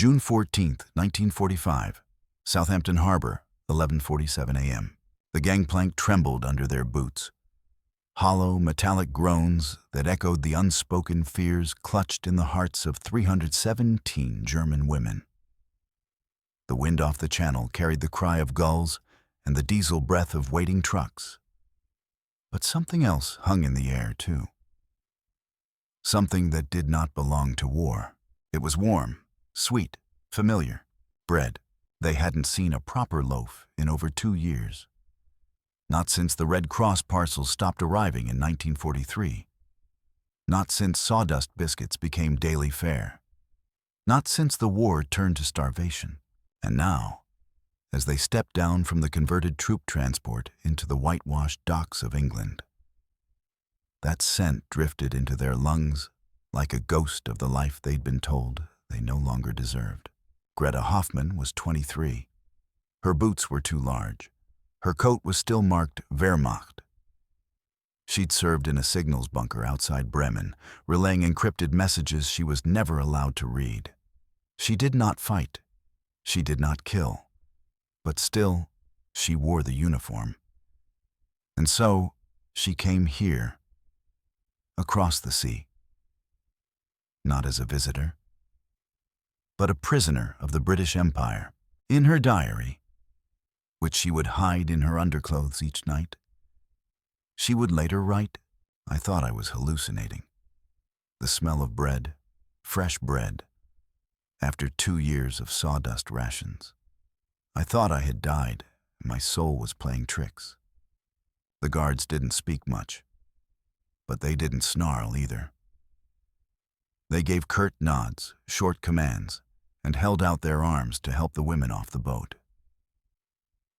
June 14, 1945, Southampton Harbor, 11:47 a.m. The gangplank trembled under their boots. Hollow, metallic groans that echoed the unspoken fears clutched in the hearts of 317 German women. The wind off the channel carried the cry of gulls and the diesel breath of waiting trucks. But something else hung in the air, too. Something that did not belong to war. It was warm, sweet, familiar. Bread. They hadn't seen a proper loaf in over 2 years. Not since the Red Cross parcels stopped arriving in 1943. Not since sawdust biscuits became daily fare. Not since the war turned to starvation. And now, as they stepped down from the converted troop transport into the whitewashed docks of England, that scent drifted into their lungs like a ghost of the life they'd been told they no longer deserved. Greta Hoffman was 23. Her boots were too large. Her coat was still marked Wehrmacht. She'd served in a signals bunker outside Bremen, relaying encrypted messages she was never allowed to read. She did not fight. She did not kill. But still, she wore the uniform. And so, she came here, across the sea. Not as a visitor, but a prisoner of the British Empire. In her diary, which she would hide in her underclothes each night, she would later write, "I thought I was hallucinating. The smell of bread, fresh bread, after 2 years of sawdust rations. I thought I had died, and my soul was playing tricks." The guards didn't speak much, but they didn't snarl either. They gave curt nods, short commands, and held out their arms to help the women off the boat.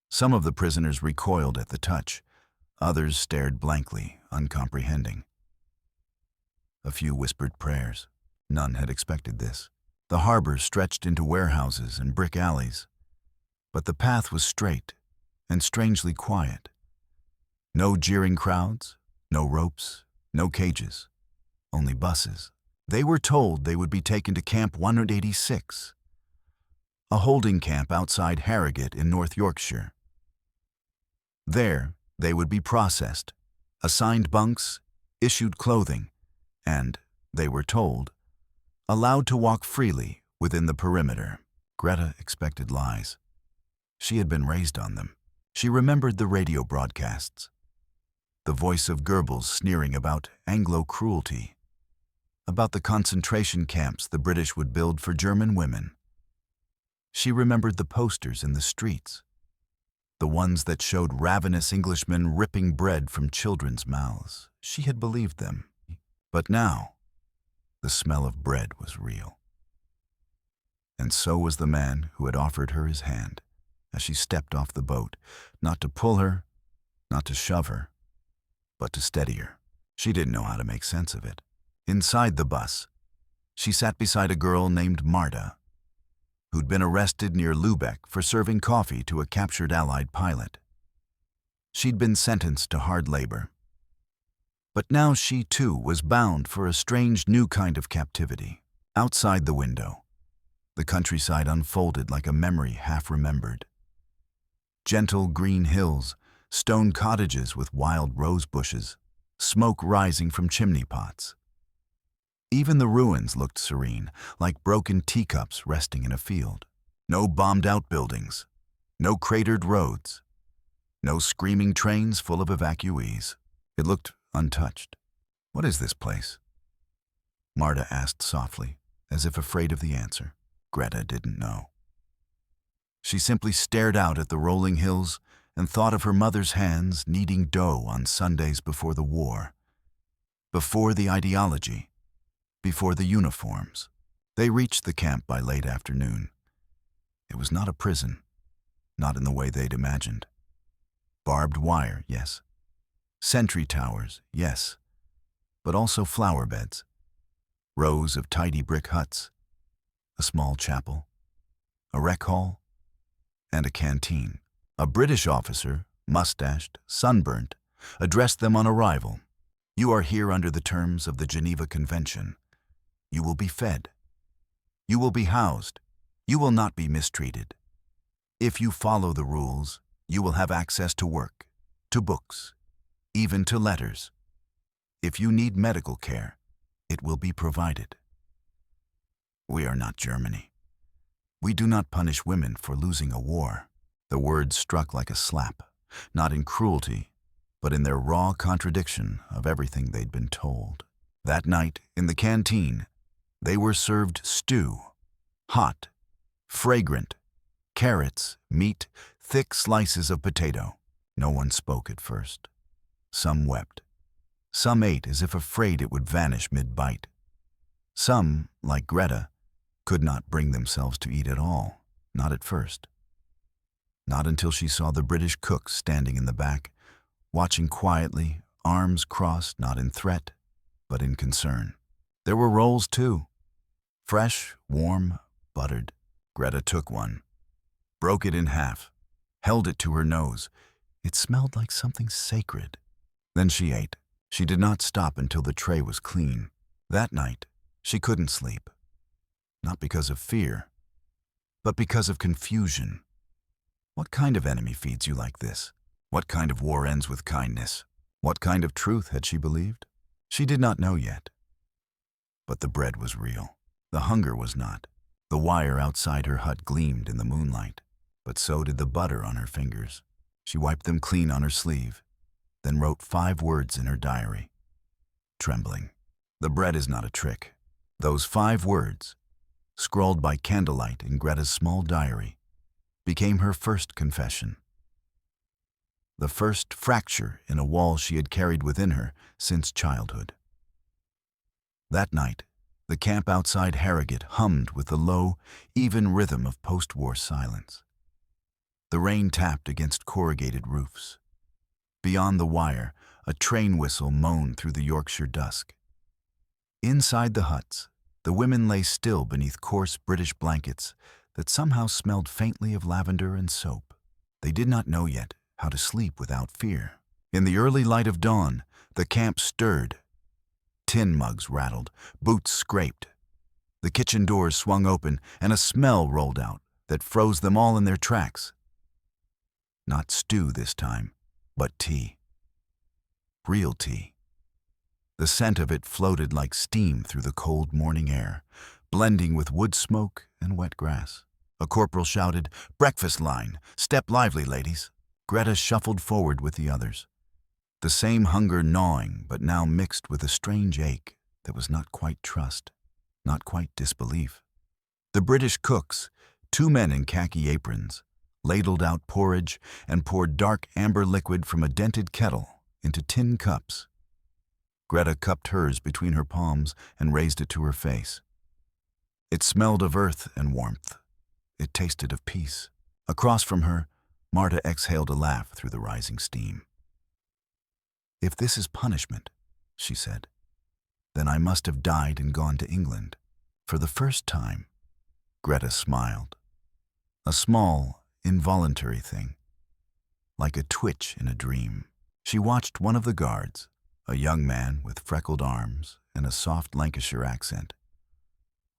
Some of the prisoners recoiled at the touch. Others stared blankly, uncomprehending. A few whispered prayers. None had expected this. The harbor stretched into warehouses and brick alleys, but the path was straight and strangely quiet. No jeering crowds, no ropes, no cages, only buses. They were told they would be taken to Camp 186, a holding camp outside Harrogate in North Yorkshire. There, they would be processed, assigned bunks, issued clothing, and, they were told, allowed to walk freely within the perimeter. Greta expected lies. She had been raised on them. She remembered the radio broadcasts, the voice of Goebbels sneering about Anglo-cruelty, about the concentration camps the British would build for German women. She remembered the posters in the streets, the ones that showed ravenous Englishmen ripping bread from children's mouths. She had believed them. But now, the smell of bread was real. And so was the man who had offered her his hand as she stepped off the boat, not to pull her, not to shove her, but to steady her. She didn't know how to make sense of it. Inside the bus, she sat beside a girl named Marta, who'd been arrested near Lübeck for serving coffee to a captured Allied pilot. She'd been sentenced to hard labor. But now she, too, was bound for a strange new kind of captivity. Outside the window, the countryside unfolded like a memory half-remembered. Gentle green hills, stone cottages with wild rose bushes, smoke rising from chimney pots. Even the ruins looked serene, like broken teacups resting in a field. No bombed-out buildings, no cratered roads, no screaming trains full of evacuees. It looked untouched. "What is this place?" Marta asked softly, as if afraid of the answer. Greta didn't know. She simply stared out at the rolling hills and thought of her mother's hands kneading dough on Sundays before the war, before the ideology, before the uniforms. They reached the camp by late afternoon. It was not a prison, not in the way they'd imagined. Barbed wire, yes. Sentry towers, yes. But also flower beds. Rows of tidy brick huts. A small chapel. A rec hall. And a canteen. A British officer, mustached, sunburnt, addressed them on arrival. "You are here under the terms of the Geneva Convention. You will be fed. You will be housed. You will not be mistreated. If you follow the rules, you will have access to work, to books, even to letters. If you need medical care, it will be provided. We are not Germany. We do not punish women for losing a war. The words struck like a slap, not in cruelty, but in their raw contradiction of everything they'd been told. That night, in the canteen, they were served stew, hot, fragrant, carrots, meat, thick slices of potato. No one spoke at first. Some wept. Some ate as if afraid it would vanish mid-bite. Some, like Greta, could not bring themselves to eat at all, not at first. Not until she saw the British cook standing in the back, watching quietly, arms crossed not in threat, but in concern. There were rolls too. Fresh, warm, buttered. Greta took one, broke it in half, held it to her nose. It smelled like something sacred. Then she ate. She did not stop until the tray was clean. That night, she couldn't sleep. Not because of fear, but because of confusion. What kind of enemy feeds you like this? What kind of war ends with kindness? What kind of truth had she believed? She did not know yet. But the bread was real. The hunger was not. The wire outside her hut gleamed in the moonlight, but so did the butter on her fingers. She wiped them clean on her sleeve, then wrote 5 words in her diary. Trembling. The bread is not a trick. Those 5 words, scrawled by candlelight in Greta's small diary, became her first confession. The first fracture in a wall she had carried within her since childhood. That night, the camp outside Harrogate hummed with the low, even rhythm of post-war silence. The rain tapped against corrugated roofs. Beyond the wire, a train whistle moaned through the Yorkshire dusk. Inside the huts, the women lay still beneath coarse British blankets that somehow smelled faintly of lavender and soap. They did not know yet how to sleep without fear. In the early light of dawn, the camp stirred. Tin mugs rattled, boots scraped. The kitchen doors swung open, and a smell rolled out that froze them all in their tracks. Not stew this time, but tea. Real tea. The scent of it floated like steam through the cold morning air, blending with wood smoke and wet grass. A corporal shouted, "Breakfast line! Step lively, ladies!" Greta shuffled forward with the others. The same hunger gnawing, but now mixed with a strange ache that was not quite trust, not quite disbelief. The British cooks, 2 men in khaki aprons, ladled out porridge and poured dark amber liquid from a dented kettle into tin cups. Greta cupped hers between her palms and raised it to her face. It smelled of earth and warmth. It tasted of peace. Across from her, Marta exhaled a laugh through the rising steam. "If this is punishment," she said, "then I must have died and gone to England." For the first time, Greta smiled. A small, involuntary thing, like a twitch in a dream. She watched one of the guards, a young man with freckled arms and a soft Lancashire accent,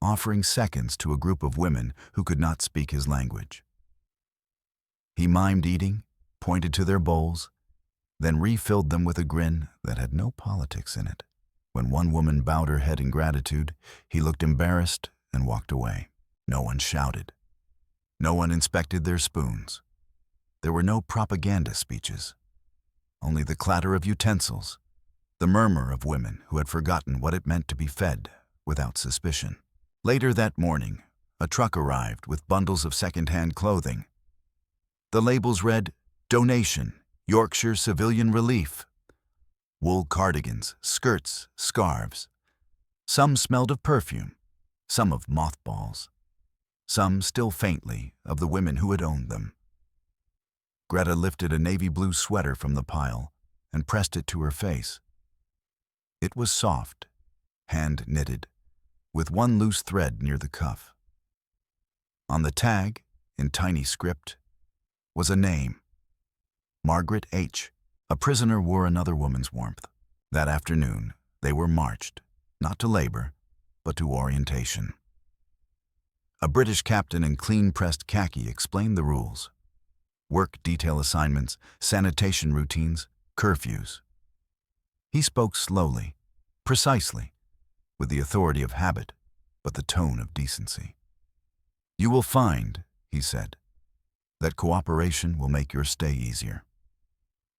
offering seconds to a group of women who could not speak his language. He mimed eating, pointed to their bowls, then refilled them with a grin that had no politics in it. When one woman bowed her head in gratitude, he looked embarrassed and walked away. No one shouted. No one inspected their spoons. There were no propaganda speeches. Only the clatter of utensils, the murmur of women who had forgotten what it meant to be fed without suspicion. Later that morning, a truck arrived with bundles of second-hand clothing. The labels read, "Donation, Yorkshire Civilian Relief." Wool cardigans, skirts, scarves. Some smelled of perfume, some of mothballs, some still faintly of the women who had owned them. Greta lifted a navy blue sweater from the pile and pressed it to her face. It was soft, hand-knitted, with one loose thread near the cuff. On the tag, in tiny script, was a name, Margaret H. A prisoner wore another woman's warmth. That afternoon, they were marched, not to labor, but to orientation. A British captain in clean-pressed khaki explained the rules. Work detail assignments, sanitation routines, curfews. He spoke slowly, precisely, with the authority of habit, but the tone of decency. "You will find," he said, "that cooperation will make your stay easier.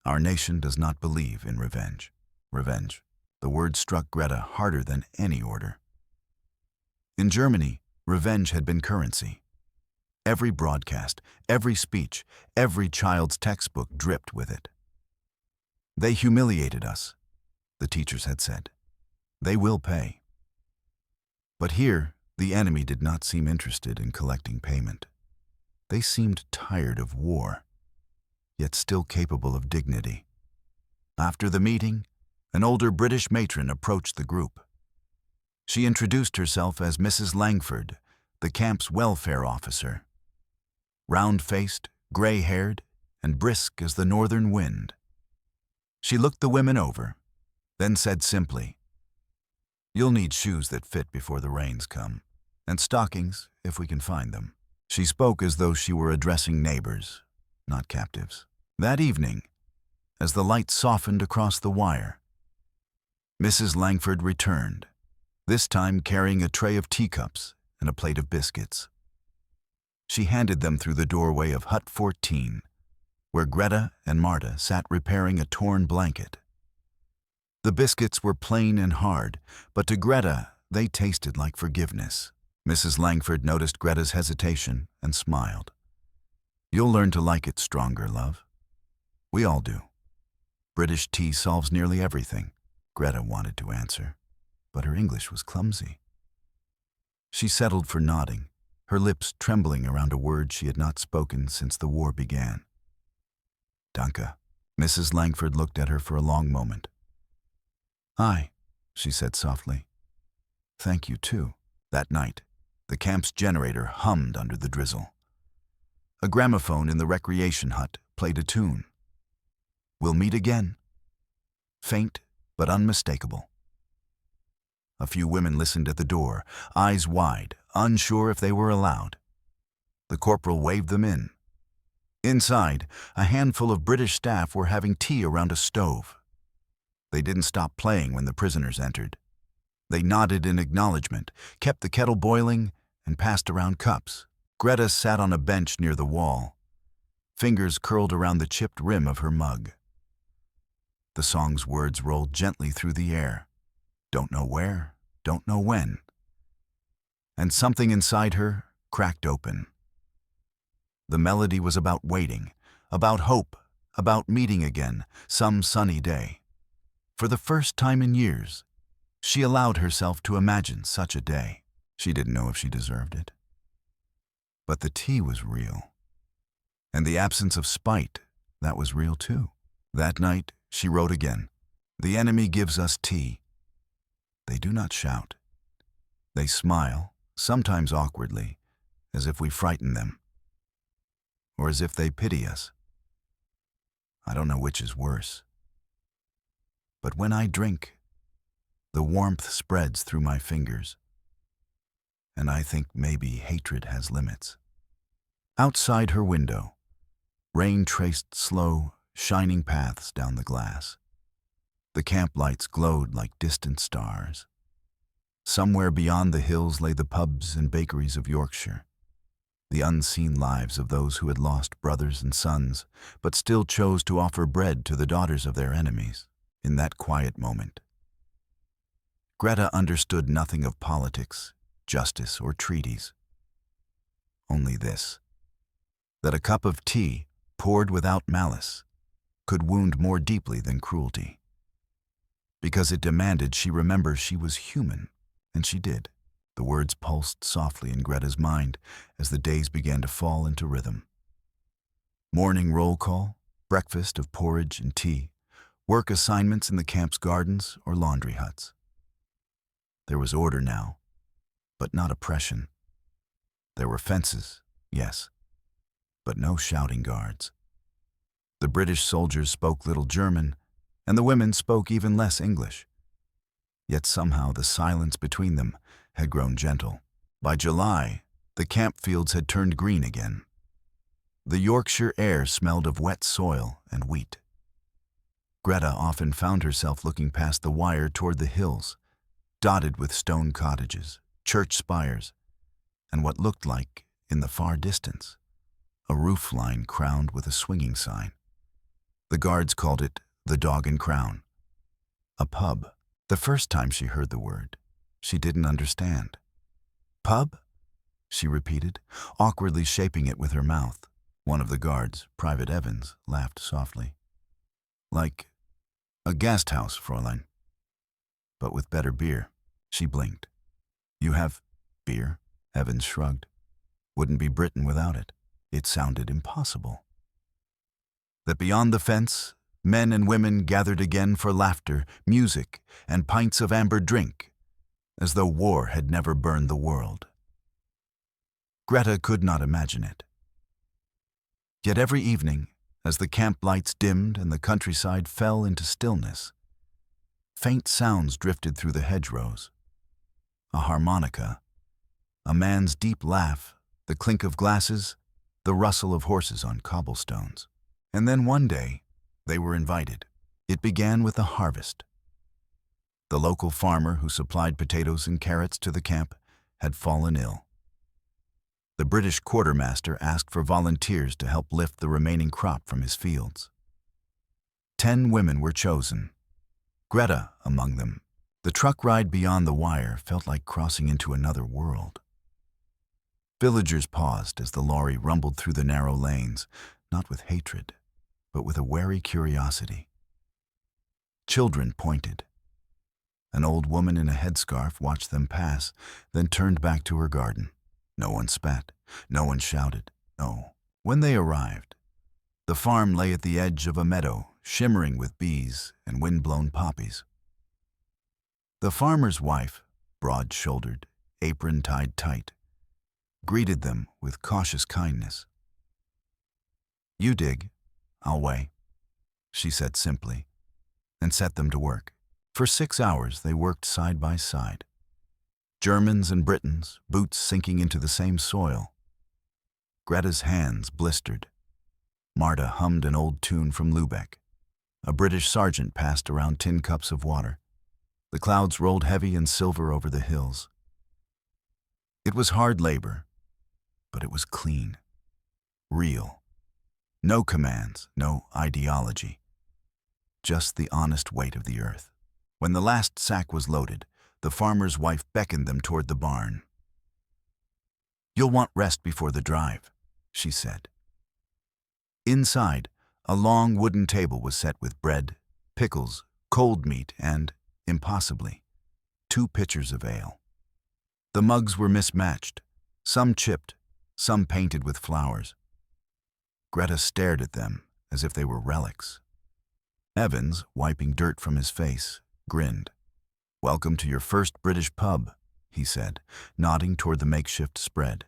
Our nation does not believe in revenge." Revenge. The word struck Greta harder than any order. In Germany, revenge had been currency. Every broadcast, every speech, every child's textbook dripped with it. "They humiliated us," the teachers had said. "They will pay." But here, the enemy did not seem interested in collecting payment. They seemed tired of war, yet still capable of dignity. After the meeting, an older British matron approached the group. She introduced herself as Mrs. Langford, the camp's welfare officer. Round-faced, gray-haired, and brisk as the northern wind. She looked the women over, then said simply, "You'll need shoes that fit before the rains come, and stockings if we can find them." She spoke as though she were addressing neighbors, not captives. That evening, as the light softened across the wire, Mrs. Langford returned, this time carrying a tray of teacups and a plate of biscuits. She handed them through the doorway of Hut 14, where Greta and Marta sat repairing a torn blanket. The biscuits were plain and hard, but to Greta, they tasted like forgiveness. Mrs. Langford noticed Greta's hesitation and smiled. "You'll learn to like it stronger, love. We all do. British tea solves nearly everything," Greta wanted to answer, but her English was clumsy. She settled for nodding, her lips trembling around a word she had not spoken since the war began. "Danke." Mrs. Langford looked at her for a long moment. "Aye," she said softly. "Thank you, too." That night, the camp's generator hummed under the drizzle. A gramophone in the recreation hut played a tune. "We'll meet again." Faint but unmistakable. A few women listened at the door, eyes wide, unsure if they were allowed. The corporal waved them in. Inside, a handful of British staff were having tea around a stove. They didn't stop playing when the prisoners entered. They nodded in acknowledgement, kept the kettle boiling, and passed around cups. Greta sat on a bench near the wall, fingers curled around the chipped rim of her mug. The song's words rolled gently through the air. Don't know where, don't know when. And something inside her cracked open. The melody was about waiting, about hope, about meeting again some sunny day. For the first time in years, she allowed herself to imagine such a day. She didn't know if she deserved it. But the tea was real. And the absence of spite, that was real too. That night, she wrote again, "The enemy gives us tea. They do not shout. They smile, sometimes awkwardly, as if we frighten them. Or as if they pity us. I don't know which is worse. But when I drink, the warmth spreads through my fingers, and I think maybe hatred has limits." Outside her window, rain traced slow, shining paths down the glass. The camp lights glowed like distant stars. Somewhere beyond the hills lay the pubs and bakeries of Yorkshire, the unseen lives of those who had lost brothers and sons, but still chose to offer bread to the daughters of their enemies. In that quiet moment, Greta understood nothing of politics, justice, or treaties. Only this, that a cup of tea, poured without malice, could wound more deeply than cruelty. Because it demanded she remember she was human, and she did. The words pulsed softly in Greta's mind as the days began to fall into rhythm. Morning roll call, breakfast of porridge and tea, work assignments in the camp's gardens or laundry huts. There was order now, but not oppression. There were fences, yes, but no shouting guards. The British soldiers spoke little German, and the women spoke even less English. Yet somehow the silence between them had grown gentle. By July, The camp fields had turned green again. The Yorkshire air smelled of wet soil and wheat. Greta often found herself looking past the wire toward the hills, dotted with stone cottages, church spires, and what looked like, in the far distance, a roofline crowned with a swinging sign. The guards called it the Dog and Crown. A pub. The first time she heard the word, she didn't understand. Pub? She repeated, awkwardly shaping it with her mouth. One of the guards, Private Evans, laughed softly. Like a guest house, Fräulein. But with better beer. She blinked. You have beer? Evans shrugged. Wouldn't be Britain without it. It sounded impossible. That beyond the fence, men and women gathered again for laughter, music, and pints of amber drink, as though war had never burned the world. Greta could not imagine it. Yet every evening, as the camp lights dimmed and the countryside fell into stillness, faint sounds drifted through the hedgerows. A harmonica, a man's deep laugh, the clink of glasses, the rustle of horses on cobblestones. And then one day, they were invited. It began with a harvest. The local farmer who supplied potatoes and carrots to the camp had fallen ill. The British quartermaster asked for volunteers to help lift the remaining crop from his fields. 10 women were chosen, Greta among them. The truck ride beyond the wire felt like crossing into another world. Villagers paused as the lorry rumbled through the narrow lanes, not with hatred, but with a wary curiosity. Children pointed. An old woman in a headscarf watched them pass, then turned back to her garden. No one spat. No one shouted. No. When they arrived, the farm lay at the edge of a meadow, shimmering with bees and wind-blown poppies. The farmer's wife, broad-shouldered, apron tied tight, greeted them with cautious kindness. You dig, I'll weigh, she said simply, and set them to work. For 6 hours they worked side by side. Germans and Britons, boots sinking into the same soil. Greta's hands blistered. Marta hummed an old tune from Lübeck. A British sergeant passed around tin cups of water. The clouds rolled heavy and silver over the hills. It was hard labor, but it was clean, real. No commands, no ideology. Just the honest weight of the earth. When the last sack was loaded, the farmer's wife beckoned them toward the barn. You'll want rest before the drive, she said. Inside, a long wooden table was set with bread, pickles, cold meat, and, impossibly, 2 pitchers of ale. The mugs were mismatched, some chipped, some painted with flowers. Greta stared at them as if they were relics. Evans, wiping dirt from his face, grinned. Welcome to your first British pub, he said, nodding toward the makeshift spread.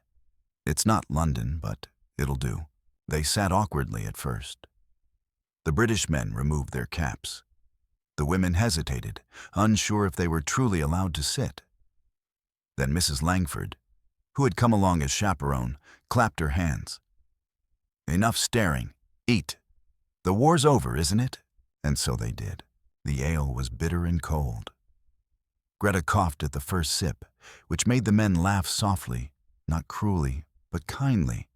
It's not London, but it'll do. They sat awkwardly at first. The British men removed their caps. The women hesitated, unsure if they were truly allowed to sit. Then Mrs. Langford, who had come along as chaperone, clapped her hands. Enough staring. Eat. The war's over, isn't it? And so they did. The ale was bitter and cold. Greta coughed at the first sip, which made the men laugh softly, not cruelly, but kindly,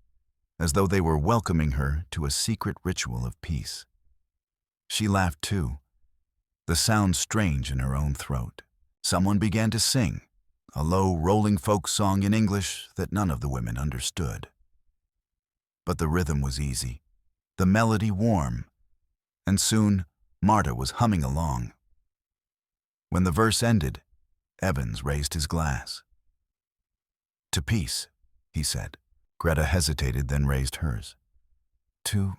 as though they were welcoming her to a secret ritual of peace. She laughed too, the sound strange in her own throat. Someone began to sing, a low, rolling folk song in English that none of the women understood. But the rhythm was easy, the melody warm, and soon Marta was humming along. When the verse ended, Evans raised his glass. To peace, he said. Greta hesitated, then raised hers. To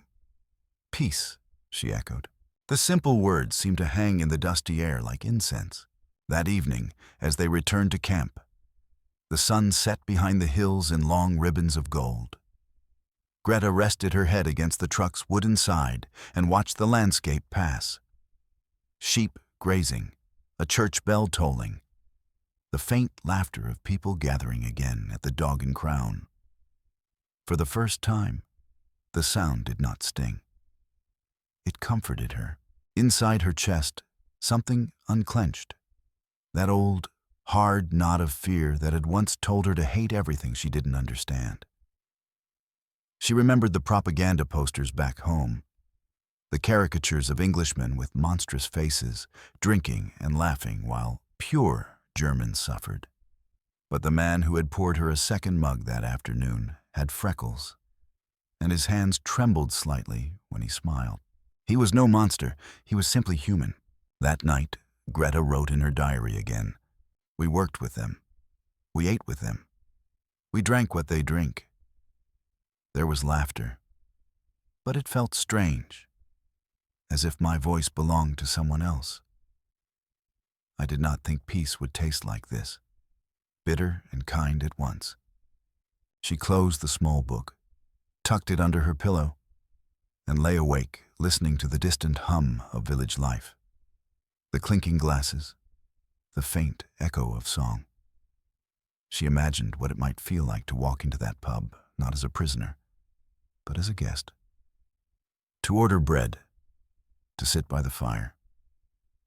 peace, she echoed. The simple words seemed to hang in the dusty air like incense. That evening, as they returned to camp, the sun set behind the hills in long ribbons of gold. Greta rested her head against the truck's wooden side and watched the landscape pass. Sheep grazing, a church bell tolling, the faint laughter of people gathering again at the Dog and Crown. For the first time, the sound did not sting. It comforted her. Inside her chest, something unclenched. That old, hard knot of fear that had once told her to hate everything she didn't understand. She remembered the propaganda posters back home, the caricatures of Englishmen with monstrous faces, drinking and laughing while pure Germans suffered. But the man who had poured her a second mug that afternoon had freckles, and his hands trembled slightly when he smiled. He was no monster, he was simply human. That night, Greta wrote in her diary again. We worked with them. We ate with them. We drank what they drink. There was laughter, but it felt strange, as if my voice belonged to someone else. I did not think peace would taste like this, bitter and kind at once. She closed the small book, tucked it under her pillow, and lay awake, listening to the distant hum of village life, the clinking glasses, the faint echo of song. She imagined what it might feel like to walk into that pub, not as a prisoner, but as a guest. To order bread, to sit by the fire,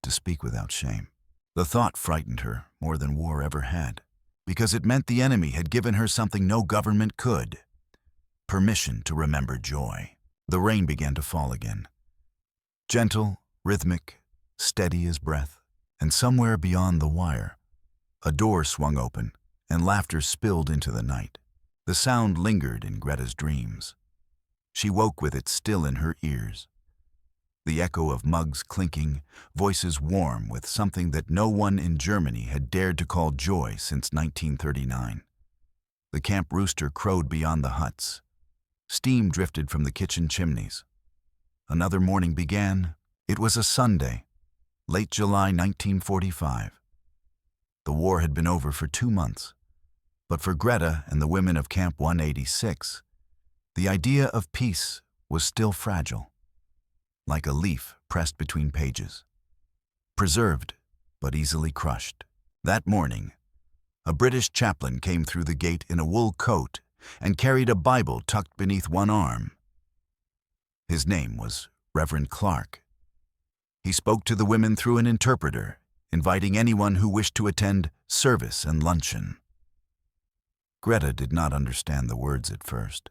to speak without shame. The thought frightened her more than war ever had, because it meant the enemy had given her something no government could: permission to remember joy. The rain began to fall again. Gentle, rhythmic, steady as breath. And somewhere beyond the wire, a door swung open and laughter spilled into the night. The sound lingered in Greta's dreams. She woke with it still in her ears. The echo of mugs clinking, voices warm with something that no one in Germany had dared to call joy since 1939. The camp rooster crowed beyond the huts. Steam drifted from the kitchen chimneys. Another morning began. It was a Sunday, late July 1945. The war had been over for 2 months, but for Greta and the women of Camp 186, the idea of peace was still fragile, like a leaf pressed between pages, preserved but easily crushed. That morning, a British chaplain came through the gate in a wool coat and carried a Bible tucked beneath one arm. His name was Reverend Clark. He spoke to the women through an interpreter, inviting anyone who wished to attend service and luncheon. Greta did not understand the words at first,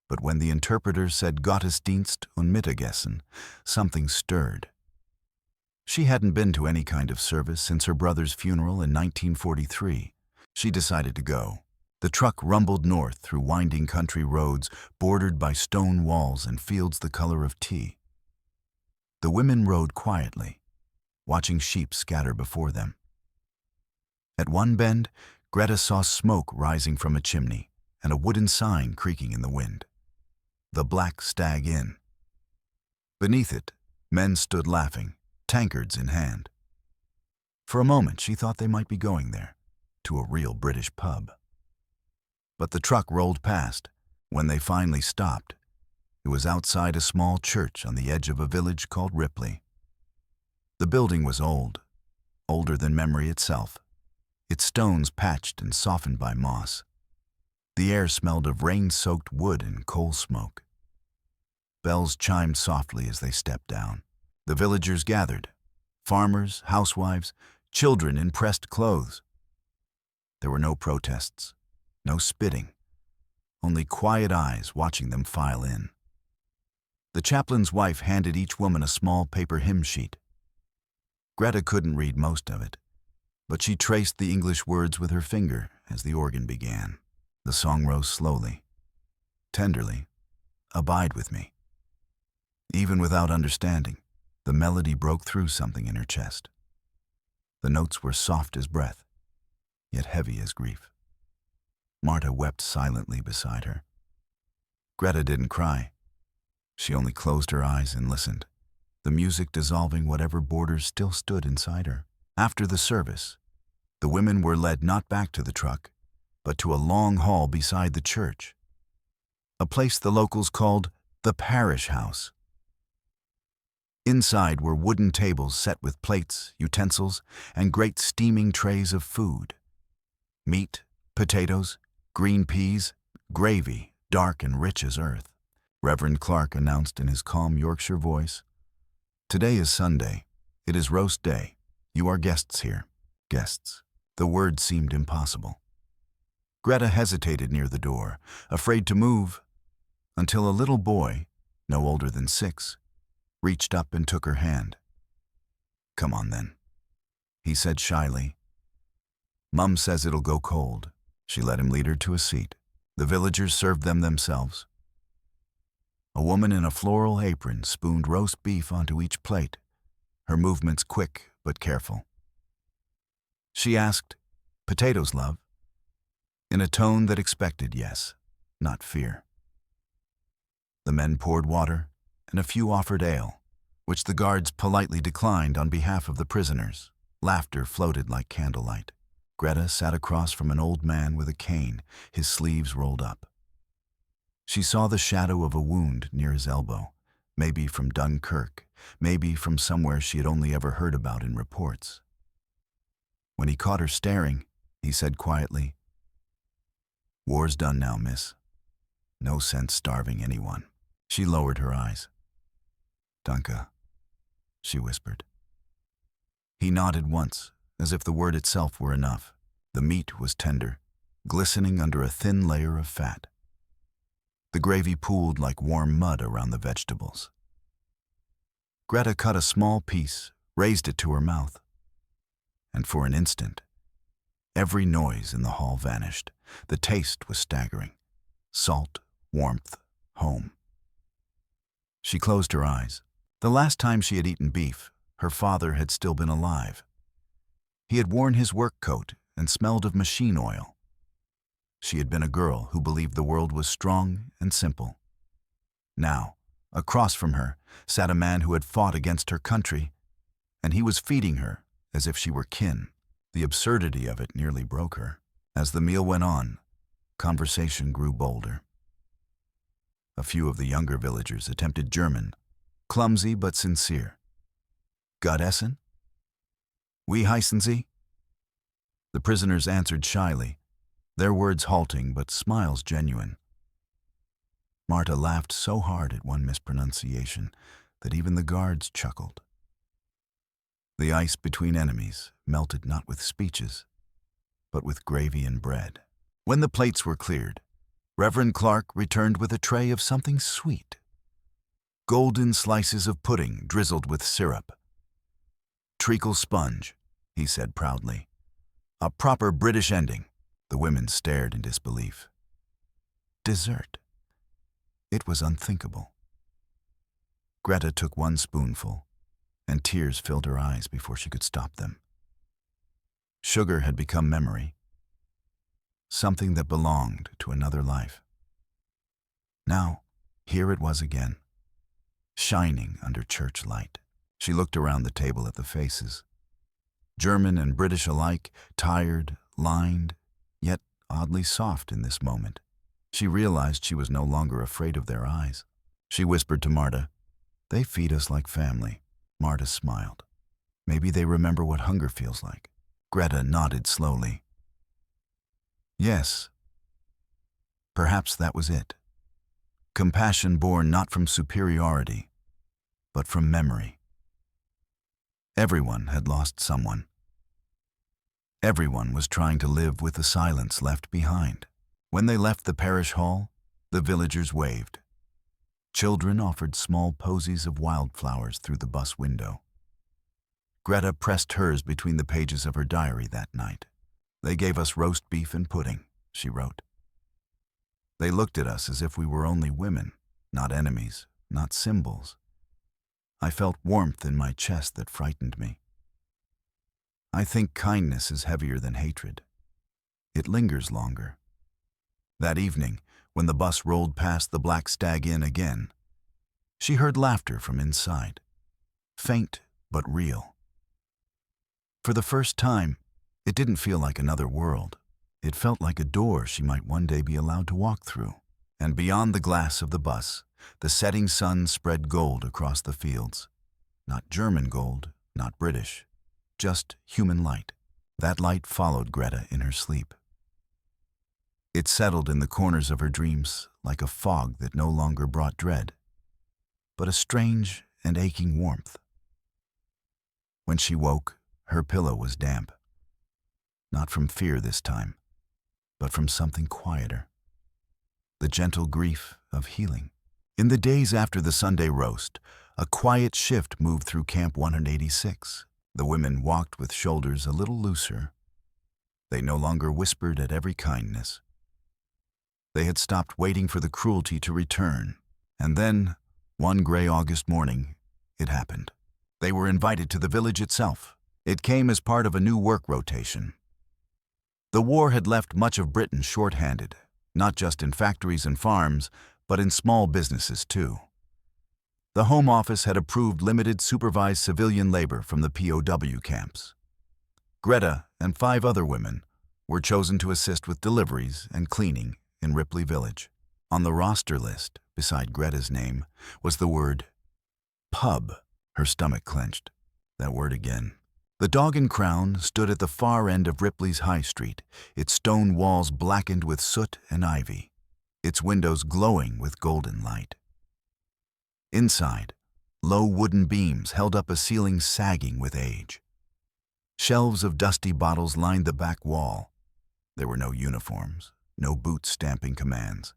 but when the interpreter said Gottesdienst und Mittagessen, something stirred. She hadn't been to any kind of service since her brother's funeral in 1943. She decided to go. The truck rumbled north through winding country roads bordered by stone walls and fields the color of tea. The women rode quietly, watching sheep scatter before them. At one bend, Greta saw smoke rising from a chimney and a wooden sign creaking in the wind. The Black Stag Inn. Beneath it, men stood laughing, tankards in hand. For a moment, she thought they might be going there, to a real British pub. But the truck rolled past. When they finally stopped, it was outside a small church on the edge of a village called Ripley. The building was old, older than memory itself, its stones patched and softened by moss. The air smelled of rain-soaked wood and coal smoke. Bells chimed softly as they stepped down. The villagers gathered, farmers, housewives, children in pressed clothes. There were no protests, no spitting, only quiet eyes watching them file in. The chaplain's wife handed each woman a small paper hymn sheet. Greta couldn't read most of it, but she traced the English words with her finger as the organ began. The song rose slowly, tenderly, "Abide with me." Even without understanding, the melody broke through something in her chest. The notes were soft as breath, yet heavy as grief. Marta wept silently beside her. Greta didn't cry. She only closed her eyes and listened, the music dissolving whatever borders still stood inside her. After the service, the women were led not back to the truck, but to a long hall beside the church, a place the locals called the parish house. Inside were wooden tables set with plates, utensils, and great steaming trays of food. Meat, potatoes, green peas, gravy, dark and rich as earth. Reverend Clark announced in his calm Yorkshire voice, "Today is Sunday. It is roast day. You are guests here." Guests. The word seemed impossible. Greta hesitated near the door, afraid to move, until a little boy, no older than 6, reached up and took her hand. "Come on then," he said shyly. "Mum says it'll go cold." She let him lead her to a seat. The villagers served them themselves. A woman in a floral apron spooned roast beef onto each plate, her movements quick but careful. She asked, "Potatoes, love?" in a tone that expected yes, not fear. The men poured water, and a few offered ale, which the guards politely declined on behalf of the prisoners. Laughter floated like candlelight. Greta sat across from an old man with a cane, his sleeves rolled up. She saw the shadow of a wound near his elbow, maybe from Dunkirk, maybe from somewhere she had only ever heard about in reports. When he caught her staring, he said quietly, "War's done now, miss. No sense starving anyone." She lowered her eyes. "Danke," she whispered. He nodded once, as if the word itself were enough. The meat was tender, glistening under a thin layer of fat. The gravy pooled like warm mud around the vegetables. Greta cut a small piece, raised it to her mouth, and for an instant, every noise in the hall vanished. The taste was staggering. Salt, warmth, home. She closed her eyes. The last time she had eaten beef, her father had still been alive. He had worn his work coat and smelled of machine oil. She had been a girl who believed the world was strong and simple. Now, across from her, sat a man who had fought against her country, and he was feeding her as if she were kin. The absurdity of it nearly broke her. As the meal went on, conversation grew bolder. A few of the younger villagers attempted German, clumsy but sincere. "God essen? Wie heißen Sie?" The prisoners answered shyly, their words halting but smiles genuine. Marta laughed so hard at one mispronunciation that even the guards chuckled. The ice between enemies melted not with speeches, but with gravy and bread. When the plates were cleared, Reverend Clark returned with a tray of something sweet. Golden slices of pudding drizzled with syrup. "Treacle sponge," he said proudly. "A proper British ending." The women stared in disbelief. Dessert. It was unthinkable. Greta took one spoonful, and tears filled her eyes before she could stop them. Sugar had become memory, something that belonged to another life. Now, here it was again, shining under church light. She looked around the table at the faces. German and British alike, tired, lined, yet oddly soft in this moment. She realized she was no longer afraid of their eyes. She whispered to Marta, "They feed us like family." Marta smiled. "Maybe they remember what hunger feels like." Greta nodded slowly. Yes, perhaps that was it. Compassion born not from superiority, but from memory. Everyone had lost someone. Everyone was trying to live with the silence left behind. When they left the parish hall, the villagers waved. Children offered small posies of wildflowers through the bus window. Greta pressed hers between the pages of her diary that night. "They gave us roast beef and pudding," she wrote. "They looked at us as if we were only women, not enemies, not symbols. I felt warmth in my chest that frightened me. I think kindness is heavier than hatred. It lingers longer." That evening, when the bus rolled past the Black Stag Inn again, she heard laughter from inside, faint but real. For the first time, it didn't feel like another world. It felt like a door she might one day be allowed to walk through. And beyond the glass of the bus, the setting sun spread gold across the fields. Not German gold, not British, just human light. That light followed Greta in her sleep. It settled in the corners of her dreams like a fog that no longer brought dread, but a strange and aching warmth. When she woke, her pillow was damp. Not from fear this time, but from something quieter. The gentle grief of healing. In the days after the Sunday roast, a quiet shift moved through Camp 186. The women walked with shoulders a little looser. They no longer whispered at every kindness. They had stopped waiting for the cruelty to return. And then, one gray August morning, it happened. They were invited to the village itself. It came as part of a new work rotation. The war had left much of Britain short-handed, not just in factories and farms, but in small businesses too. The Home Office had approved limited supervised civilian labor from the POW camps. Greta and 5 other women were chosen to assist with deliveries and cleaning in Ripley Village. On the roster list, beside Greta's name, was the word pub. Her stomach clenched. That word again. The Dog and Crown stood at the far end of Ripley's High Street, its stone walls blackened with soot and ivy, its windows glowing with golden light. Inside, low wooden beams held up a ceiling sagging with age. Shelves of dusty bottles lined the back wall. There were no uniforms, no boots stamping commands,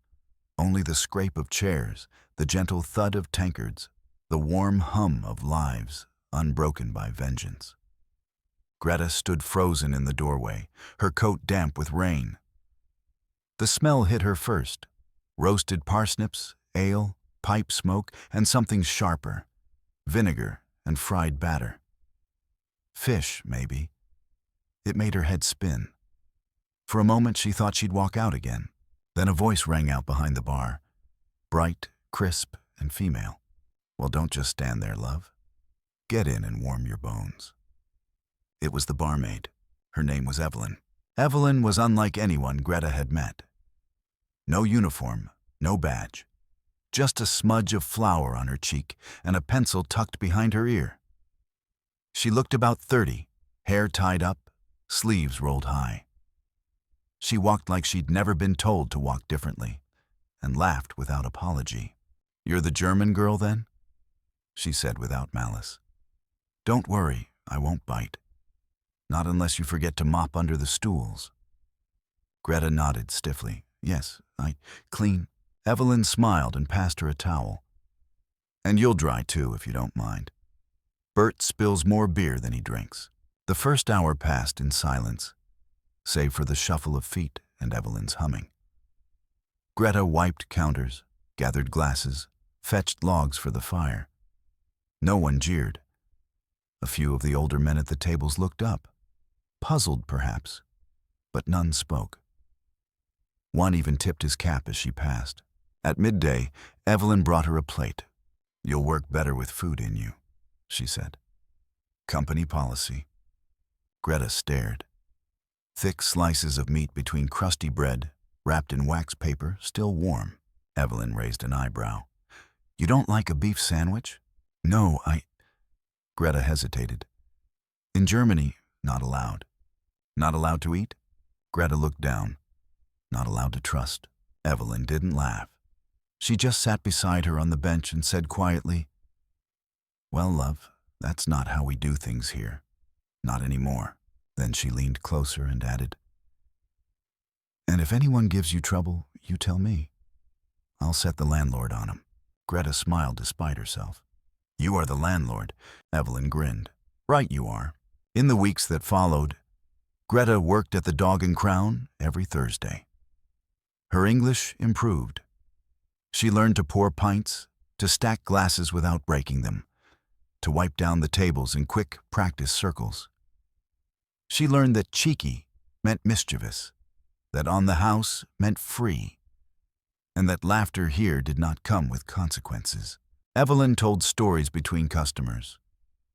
only the scrape of chairs, the gentle thud of tankards, the warm hum of lives unbroken by vengeance. Greta stood frozen in the doorway, her coat damp with rain. The smell hit her first: roasted parsnips, ale, pipe smoke, and something sharper: vinegar and fried batter. Fish, maybe. It made her head spin. For a moment she thought she'd walk out again. Then a voice rang out behind the bar, bright, crisp, and female. "Well, don't just stand there, love. Get in and warm your bones." It was the barmaid. Her name was Evelyn. Evelyn was unlike anyone Greta had met. No uniform, no badge. Just a smudge of flour on her cheek and a pencil tucked behind her ear. She looked about 30, hair tied up, sleeves rolled high. She walked like she'd never been told to walk differently, and laughed without apology. "You're the German girl, then?" she said without malice. "Don't worry, I won't bite. Not unless you forget to mop under the stools." Greta nodded stiffly. "Yes, I clean." Evelyn smiled and passed her a towel. "And you'll dry too, if you don't mind. Bert spills more beer than he drinks." The first hour passed in silence, save for the shuffle of feet and Evelyn's humming. Greta wiped counters, gathered glasses, fetched logs for the fire. No one jeered. A few of the older men at the tables looked up, puzzled perhaps, but none spoke. One even tipped his cap as she passed. At midday, Evelyn brought her a plate. "You'll work better with food in you," she said. "Company policy." Greta stared. Thick slices of meat between crusty bread, wrapped in wax paper, still warm. Evelyn raised an eyebrow. "You don't like a beef sandwich?" "No, Greta hesitated. "In Germany, not allowed." "Not allowed to eat?" Greta looked down. Not allowed to trust. Evelyn didn't laugh. She just sat beside her on the bench and said quietly, "Well, love, that's not how we do things here. Not anymore." Then she leaned closer and added, "And if anyone gives you trouble, you tell me. I'll set the landlord on him." Greta smiled despite herself. "You are the landlord," Evelyn grinned. "Right you are." In the weeks that followed, Greta worked at the Dog and Crown every Thursday. Her English improved. She learned to pour pints, to stack glasses without breaking them, to wipe down the tables in quick practice circles. She learned that cheeky meant mischievous, that on the house meant free, and that laughter here did not come with consequences. Evelyn told stories between customers,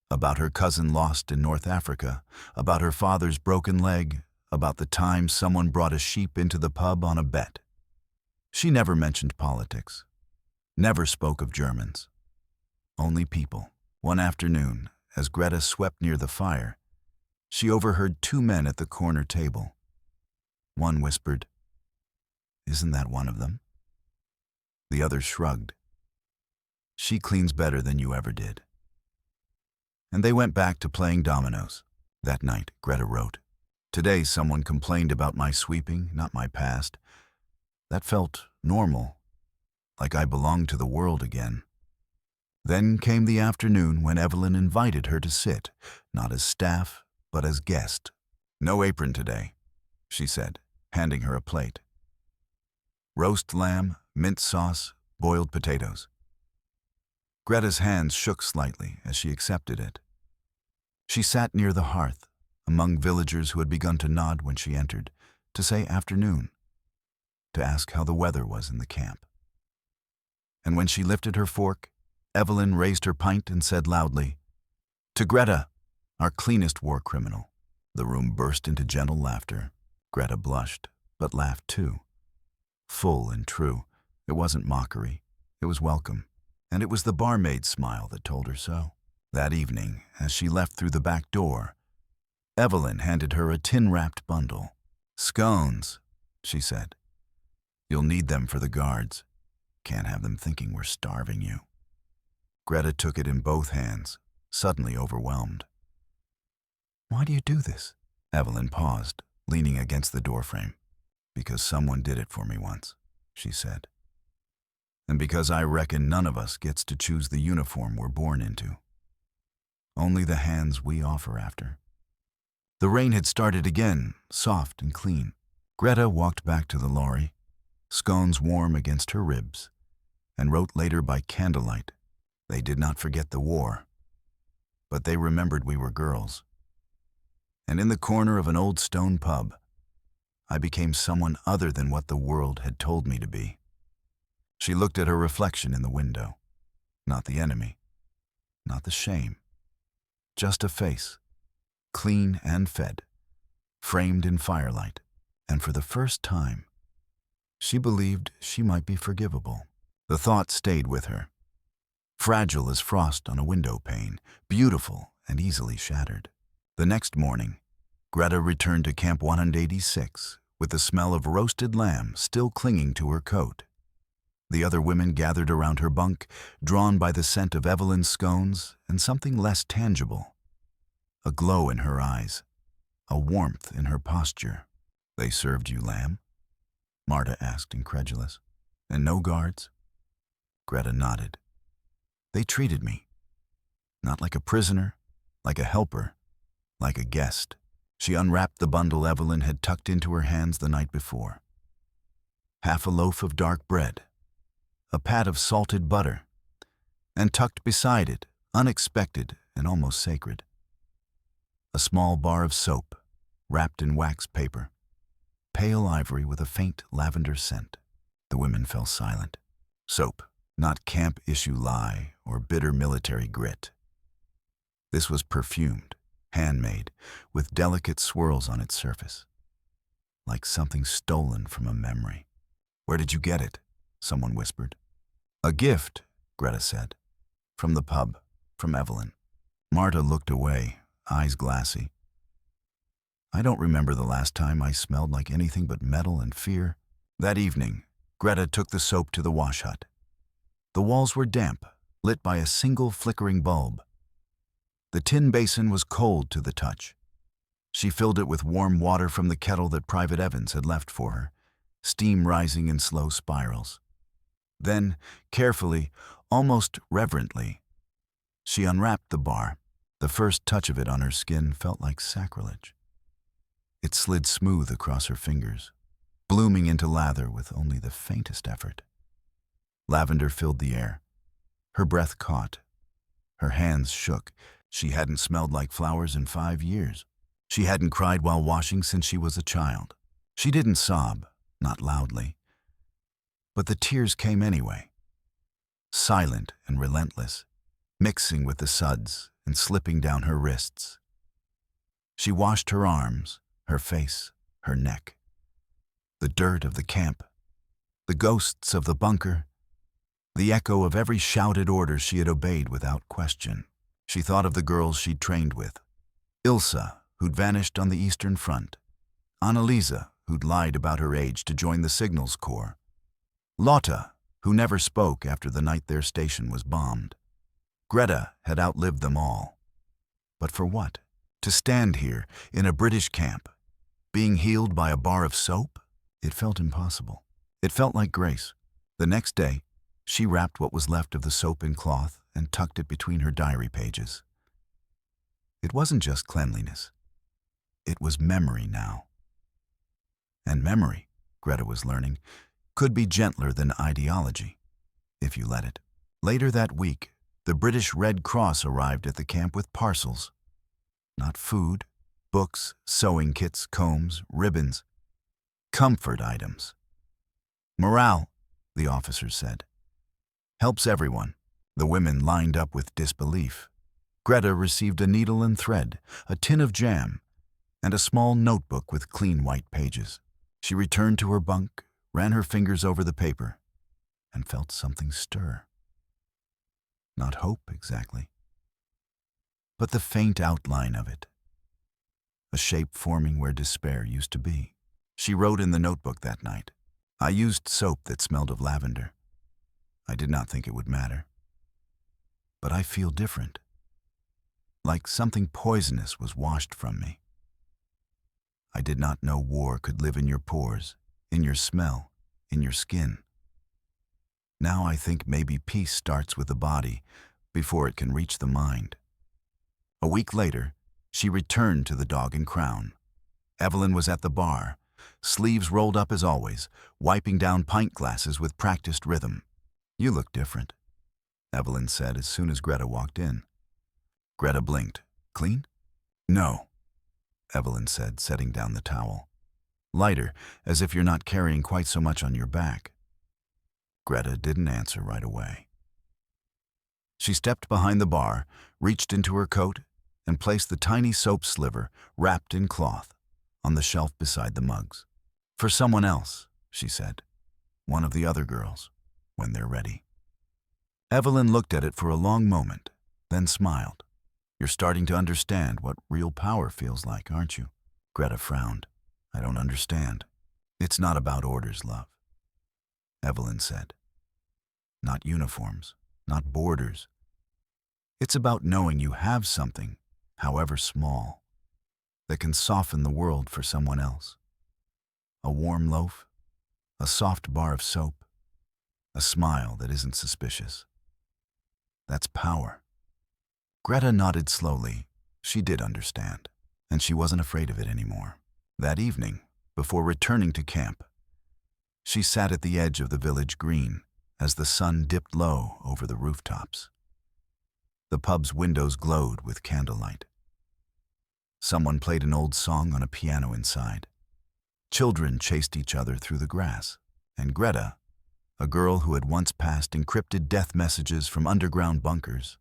about her cousin lost in North Africa, about her father's broken leg, about the time someone brought a sheep into the pub on a bet. She never mentioned politics, never spoke of Germans, only people. One afternoon, as Greta swept near the fire, she overheard two men at the corner table. One whispered, "Isn't that one of them?" The other shrugged. "She cleans better than you ever did." And they went back to playing dominoes. That night, Greta wrote, "Today someone complained about my sweeping, not my past. That felt normal, like I belonged to the world again." Then came the afternoon when Evelyn invited her to sit, not as staff, but as guest. "No apron today," she said, handing her a plate. Roast lamb, mint sauce, boiled potatoes. Greta's hands shook slightly as she accepted it. She sat near the hearth, among villagers who had begun to nod when she entered, to say afternoon, to ask how the weather was in the camp. And when she lifted her fork, Evelyn raised her pint and said loudly, "To Greta, our cleanest war criminal." The room burst into gentle laughter. Greta blushed, but laughed too. Full and true. It wasn't mockery. It was welcome. And it was the barmaid's smile that told her so. That evening, as she left through the back door, Evelyn handed her a tin-wrapped bundle. "Scones," she said. "You'll need them for the guards. Can't have them thinking we're starving you." Greta took it in both hands, suddenly overwhelmed. "Why do you do this?" Evelyn paused, leaning against the doorframe. "Because someone did it for me once," she said. "And because I reckon none of us gets to choose the uniform we're born into. Only the hands we offer after." The rain had started again, soft and clean. Greta walked back to the lorry, scones warm against her ribs, and wrote later by candlelight, "They did not forget the war, but they remembered we were girls." And in the corner of an old stone pub, I became someone other than what the world had told me to be. She looked at her reflection in the window. Not the enemy, not the shame. Just a face, clean and fed, framed in firelight. And for the first time, she believed she might be forgivable. The thought stayed with her. Fragile as frost on a window pane, beautiful and easily shattered. The next morning, Greta returned to Camp 186 with the smell of roasted lamb still clinging to her coat. The other women gathered around her bunk, drawn by the scent of Evelyn's scones and something less tangible. A glow in her eyes, a warmth in her posture. "They served you lamb?" Marta asked, incredulous. "And no guards?" Greta nodded. "They treated me. Not like a prisoner, like a helper, like a guest." She unwrapped the bundle Evelyn had tucked into her hands the night before. Half a loaf of dark bread, a pat of salted butter, and tucked beside it, unexpected and almost sacred, a small bar of soap, wrapped in wax paper, pale ivory with a faint lavender scent. The women fell silent. Soap, not camp-issue lye or bitter military grit. This was perfumed, handmade, with delicate swirls on its surface, like something stolen from a memory. "Where did you get it?" someone whispered. "A gift," Greta said. "From the pub, from Evelyn." Marta looked away, eyes glassy. "I don't remember the last time I smelled like anything but metal and fear." That evening, Greta took the soap to the wash hut. The walls were damp, lit by a single flickering bulb. The tin basin was cold to the touch. She filled it with warm water from the kettle that Private Evans had left for her, steam rising in slow spirals. Then, carefully, almost reverently, she unwrapped the bar. The first touch of it on her skin felt like sacrilege. It slid smooth across her fingers, blooming into lather with only the faintest effort. Lavender filled the air. Her breath caught. Her hands shook. She hadn't smelled like flowers in 5 years. She hadn't cried while washing since she was a child. She didn't sob, not loudly. But the tears came anyway, silent and relentless, mixing with the suds and slipping down her wrists. She washed her arms, her face, her neck. The dirt of the camp, the ghosts of the bunker, the echo of every shouted order she had obeyed without question. She thought of the girls she'd trained with. Ilsa, who'd vanished on the Eastern Front. Annalisa, who'd lied about her age to join the Signals Corps. Lotta, who never spoke after the night their station was bombed. Greta had outlived them all. But for what? To stand here, in a British camp, being healed by a bar of soap? It felt impossible. It felt like grace. The next day, she wrapped what was left of the soap in cloth and tucked it between her diary pages. It wasn't just cleanliness. It was memory now. And memory, Greta was learning, could be gentler than ideology, if you let it. Later that week, the British Red Cross arrived at the camp with parcels. Not food, books, sewing kits, combs, ribbons. Comfort items. Morale, the officers said. Helps everyone. The women lined up with disbelief. Greta received a needle and thread, a tin of jam, and a small notebook with clean white pages. She returned to her bunk, ran her fingers over the paper, and felt something stir. Not hope, exactly, but the faint outline of it, a shape forming where despair used to be. She wrote in the notebook that night, "I used soap that smelled of lavender. I did not think it would matter. But I feel different, like something poisonous was washed from me. I did not know war could live in your pores, in your smell, in your skin. Now I think maybe peace starts with the body before it can reach the mind." A week later, she returned to the Dog and Crown. Evelyn was at the bar, sleeves rolled up as always, wiping down pint glasses with practiced rhythm. "You look different," Evelyn said as soon as Greta walked in. Greta blinked. "Clean?" "No," Evelyn said, setting down the towel. "Lighter, as if you're not carrying quite so much on your back." Greta didn't answer right away. She stepped behind the bar, reached into her coat, and placed the tiny soap sliver, wrapped in cloth, on the shelf beside the mugs. "For someone else," she said. "One of the other girls, when they're ready." Evelyn looked at it for a long moment, then smiled. "You're starting to understand what real power feels like, aren't you?" Greta frowned. "I don't understand." "It's not about orders, love," Evelyn said. "Not uniforms, not borders. It's about knowing you have something, however small, that can soften the world for someone else. A warm loaf, a soft bar of soap, a smile that isn't suspicious. That's power." Greta nodded slowly. She did understand, and she wasn't afraid of it anymore. That evening, before returning to camp, she sat at the edge of the village green as the sun dipped low over the rooftops. The pub's windows glowed with candlelight. Someone played an old song on a piano inside. Children chased each other through the grass, and Greta, a girl who had once passed encrypted death messages from underground bunkers,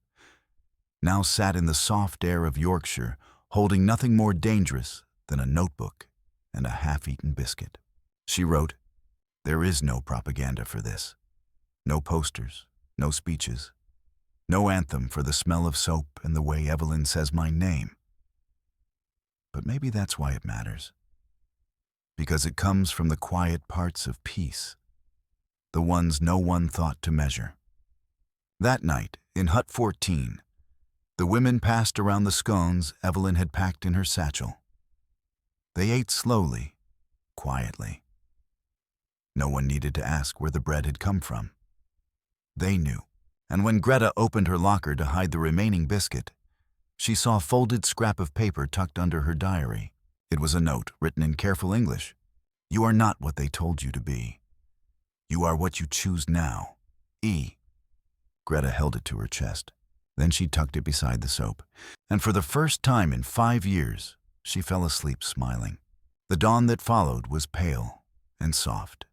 now sat in the soft air of Yorkshire, holding nothing more dangerous than a notebook and a half-eaten biscuit. She wrote, "There is no propaganda for this. No posters, no speeches, no anthem for the smell of soap and the way Evelyn says my name. But maybe that's why it matters. Because it comes from the quiet parts of peace, the ones no one thought to measure." That night, in Hut 14, the women passed around the scones Evelyn had packed in her satchel. They ate slowly, quietly. No one needed to ask where the bread had come from. They knew, and when Greta opened her locker to hide the remaining biscuit, she saw a folded scrap of paper tucked under her diary. It was a note written in careful English. "You are not what they told you to be. You are what you choose now. E." Greta held it to her chest. Then she tucked it beside the soap, and for the first time in 5 years, she fell asleep smiling. The dawn that followed was pale and soft.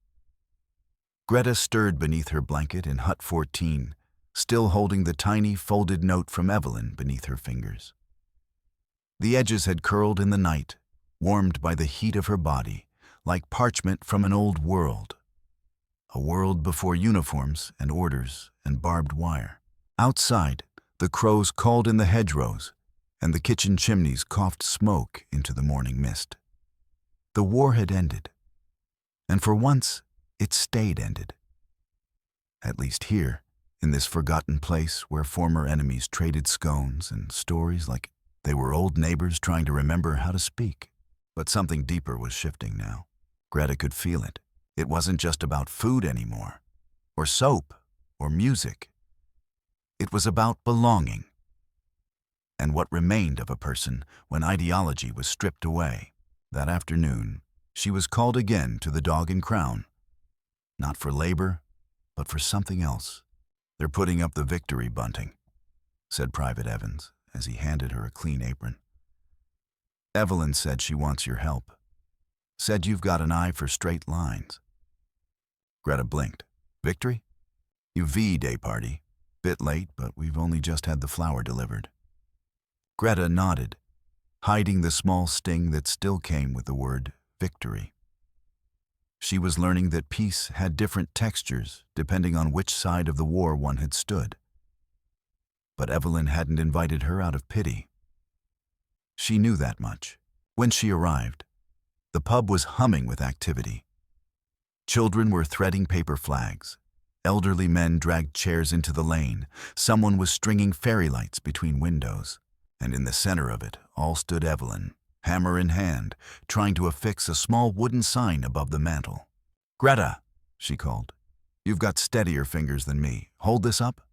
Greta stirred beneath her blanket in Hut 14, still holding the tiny folded note from Evelyn beneath her fingers. The edges had curled in the night, warmed by the heat of her body, like parchment from an old world. A world before uniforms and orders and barbed wire. Outside, The crows called in the hedgerows, and the kitchen chimneys coughed smoke into the morning mist. The war had ended, and for once it stayed ended. At least here, in this forgotten place where former enemies traded scones and stories like they were old neighbors trying to remember how to speak. But something deeper was shifting now. Greta could feel it. It wasn't just about food anymore, or soap, or music. It was about belonging, and what remained of a person when ideology was stripped away. That afternoon, she was called again to the Dog and Crown, not for labor, but for something else. "They're putting up the victory bunting," said Private Evans as he handed her a clean apron. "Evelyn said she wants your help. Said you've got an eye for straight lines." Greta blinked. "Victory? You V-Day party. Bit late, but we've only just had the flour delivered." Greta nodded, hiding the small sting that still came with the word victory. She was learning that peace had different textures depending on which side of the war one had stood. But Evelyn hadn't invited her out of pity. She knew that much. When she arrived, the pub was humming with activity. Children were threading paper flags. Elderly men dragged chairs into the lane. Someone was stringing fairy lights between windows. And in the center of it all stood Evelyn, hammer in hand, trying to affix a small wooden sign above the mantel. "Greta," she called, "you've got steadier fingers than me. Hold this up."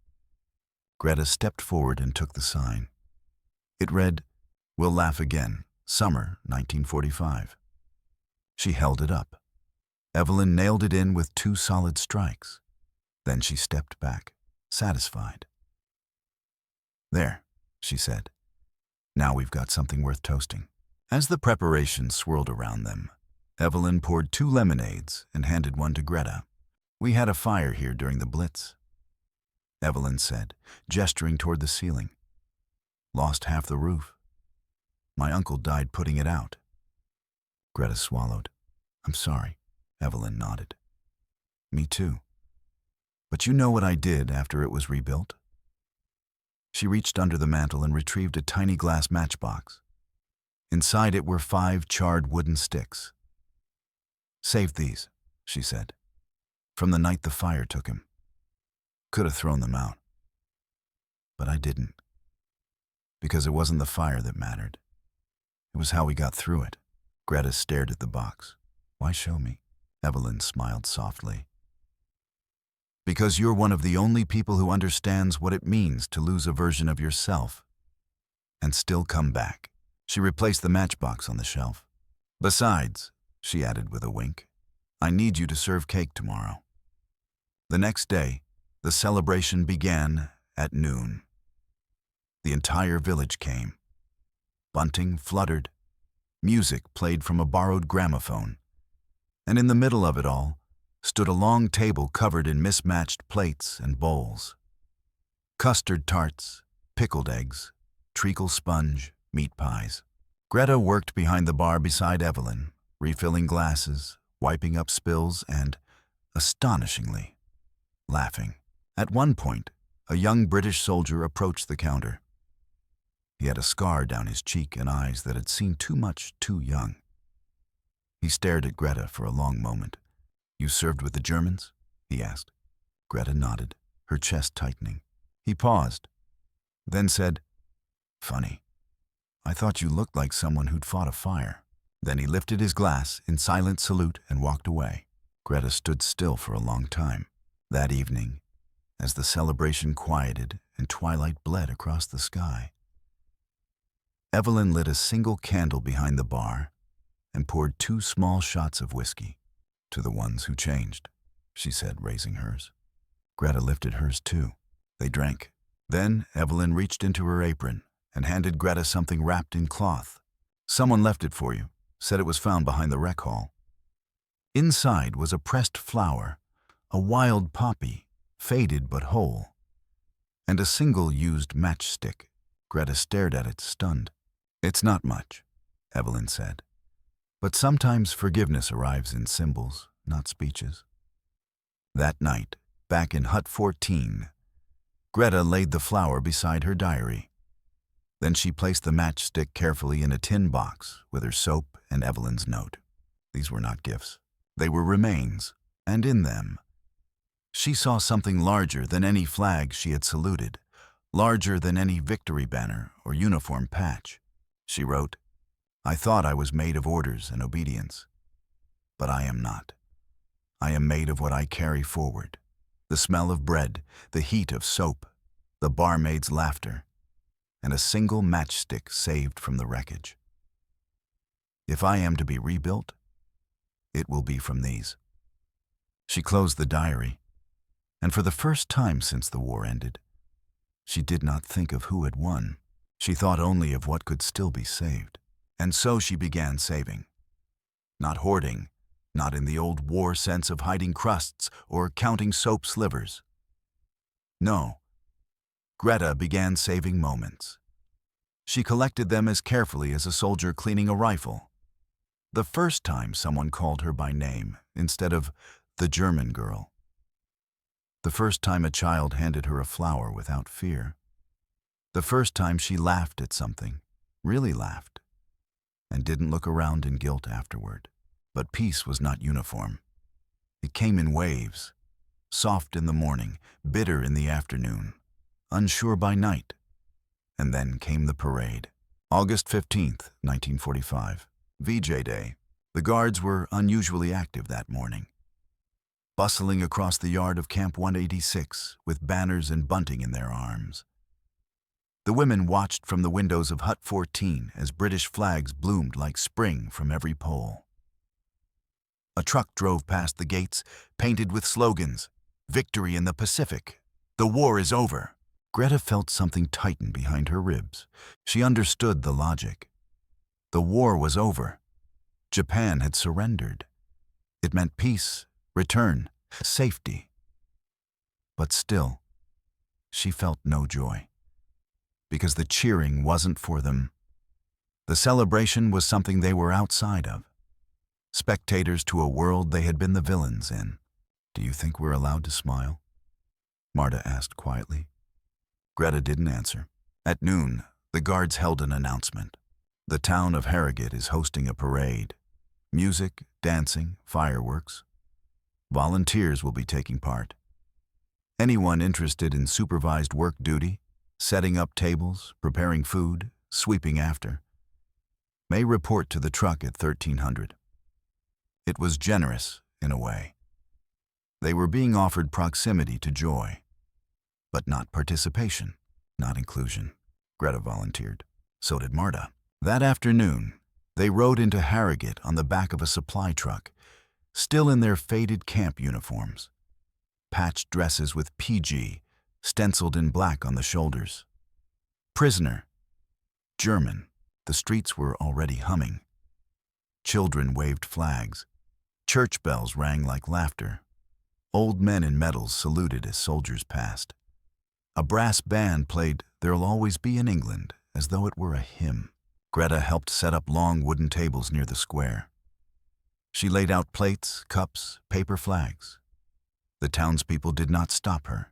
Greta stepped forward and took the sign. It read, "We'll Laugh Again, Summer 1945. She held it up. Evelyn nailed it in with 2 solid strikes. Then she stepped back, satisfied. "There," she said. "Now we've got something worth toasting." As the preparations swirled around them, Evelyn poured 2 lemonades and handed one to Greta. "We had a fire here during the Blitz," Evelyn said, gesturing toward the ceiling. "Lost half the roof. My uncle died putting it out." Greta swallowed. "I'm sorry," Evelyn nodded. "Me too. But you know what I did after it was rebuilt?" She reached under the mantel and retrieved a tiny glass matchbox. Inside it were 5 charred wooden sticks. "Saved these," she said, "from the night the fire took him. Could have thrown them out. But I didn't. Because it wasn't the fire that mattered. It was how we got through it." Greta stared at the box. "Why show me?" Evelyn smiled softly. "Because you're one of the only people who understands what it means to lose a version of yourself and still come back." She replaced the matchbox on the shelf. "Besides," she added with a wink, "I need you to serve cake tomorrow." The next day, the celebration began at noon. The entire village came. Bunting fluttered. Music played from a borrowed gramophone. And in the middle of it all stood a long table covered in mismatched plates and bowls. Custard tarts, pickled eggs, treacle sponge, meat pies. Greta worked behind the bar beside Evelyn, refilling glasses, wiping up spills, and, astonishingly, laughing. At one point, a young British soldier approached the counter. He had a scar down his cheek and eyes that had seen too much too young. He stared at Greta for a long moment. "You served with the Germans?" he asked. Greta nodded, her chest tightening. He paused, then said, "Funny. I thought you looked like someone who'd fought a fire." Then he lifted his glass in silent salute and walked away. Greta stood still for a long time. That evening, as the celebration quieted and twilight bled across the sky, Evelyn lit a single candle behind the bar and poured 2 small shots of whiskey. "To the ones who changed," she said, raising hers. Greta lifted hers too. They drank. Then Evelyn reached into her apron and handed Greta something wrapped in cloth. "Someone left it for you, said it was found behind the rec hall." Inside was a pressed flower, a wild poppy, faded but whole, and a single used matchstick. Greta stared at it, stunned. "It's not much," Evelyn said. "But sometimes forgiveness arrives in symbols, not speeches." That night, back in Hut 14, Greta laid the flower beside her diary. Then she placed the matchstick carefully in a tin box with her soap and Evelyn's note. These were not gifts. They were remains, and in them, she saw something larger than any flag she had saluted, larger than any victory banner or uniform patch. She wrote, "I thought I was made of orders and obedience, but I am not. I am made of what I carry forward. The smell of bread, the heat of soap, the barmaid's laughter, and a single matchstick saved from the wreckage. If I am to be rebuilt, it will be from these." She closed the diary, and for the first time since the war ended, she did not think of who had won. She thought only of what could still be saved. And so she began saving. Not hoarding, not in the old war sense of hiding crusts or counting soap slivers. No, Greta began saving moments. She collected them as carefully as a soldier cleaning a rifle. The first time someone called her by name instead of the German girl. The first time a child handed her a flower without fear. The first time she laughed at something, really laughed, and didn't look around in guilt afterward. But peace was not uniform. It came in waves, soft in the morning, bitter in the afternoon, unsure by night. And then came the parade. August 15th, 1945, VJ Day. The guards were unusually active that morning, bustling across the yard of Camp 186 with banners and bunting in their arms. The women watched from the windows of Hut 14 as British flags bloomed like spring from every pole. A truck drove past the gates, painted with slogans, "Victory in the Pacific," "The war is over." Greta felt something tighten behind her ribs. She understood the logic. The war was over. Japan had surrendered. It meant peace, return, safety. But still, she felt no joy. Because the cheering wasn't for them. The celebration was something they were outside of. Spectators to a world they had been the villains in. "Do you think we're allowed to smile?" Marta asked quietly. Greta didn't answer. At noon, the guards held an announcement. The town of Harrogate is hosting a parade. Music, dancing, fireworks. Volunteers will be taking part. Anyone interested in supervised work duty, setting up tables, preparing food, sweeping after, may report to the truck at 1300. It was generous, in a way. They were being offered proximity to joy, but not participation, not inclusion. Greta volunteered. So did Marta. That afternoon, they rode into Harrogate on the back of a supply truck, still in their faded camp uniforms. Patched dresses with PG, stenciled in black on the shoulders. Prisoner. German. The streets were already humming. Children waved flags. Church bells rang like laughter. Old men in medals saluted as soldiers passed. A brass band played "There'll Always Be in England" as though it were a hymn. Greta helped set up long wooden tables near the square. She laid out plates, cups, paper flags. The townspeople did not stop her,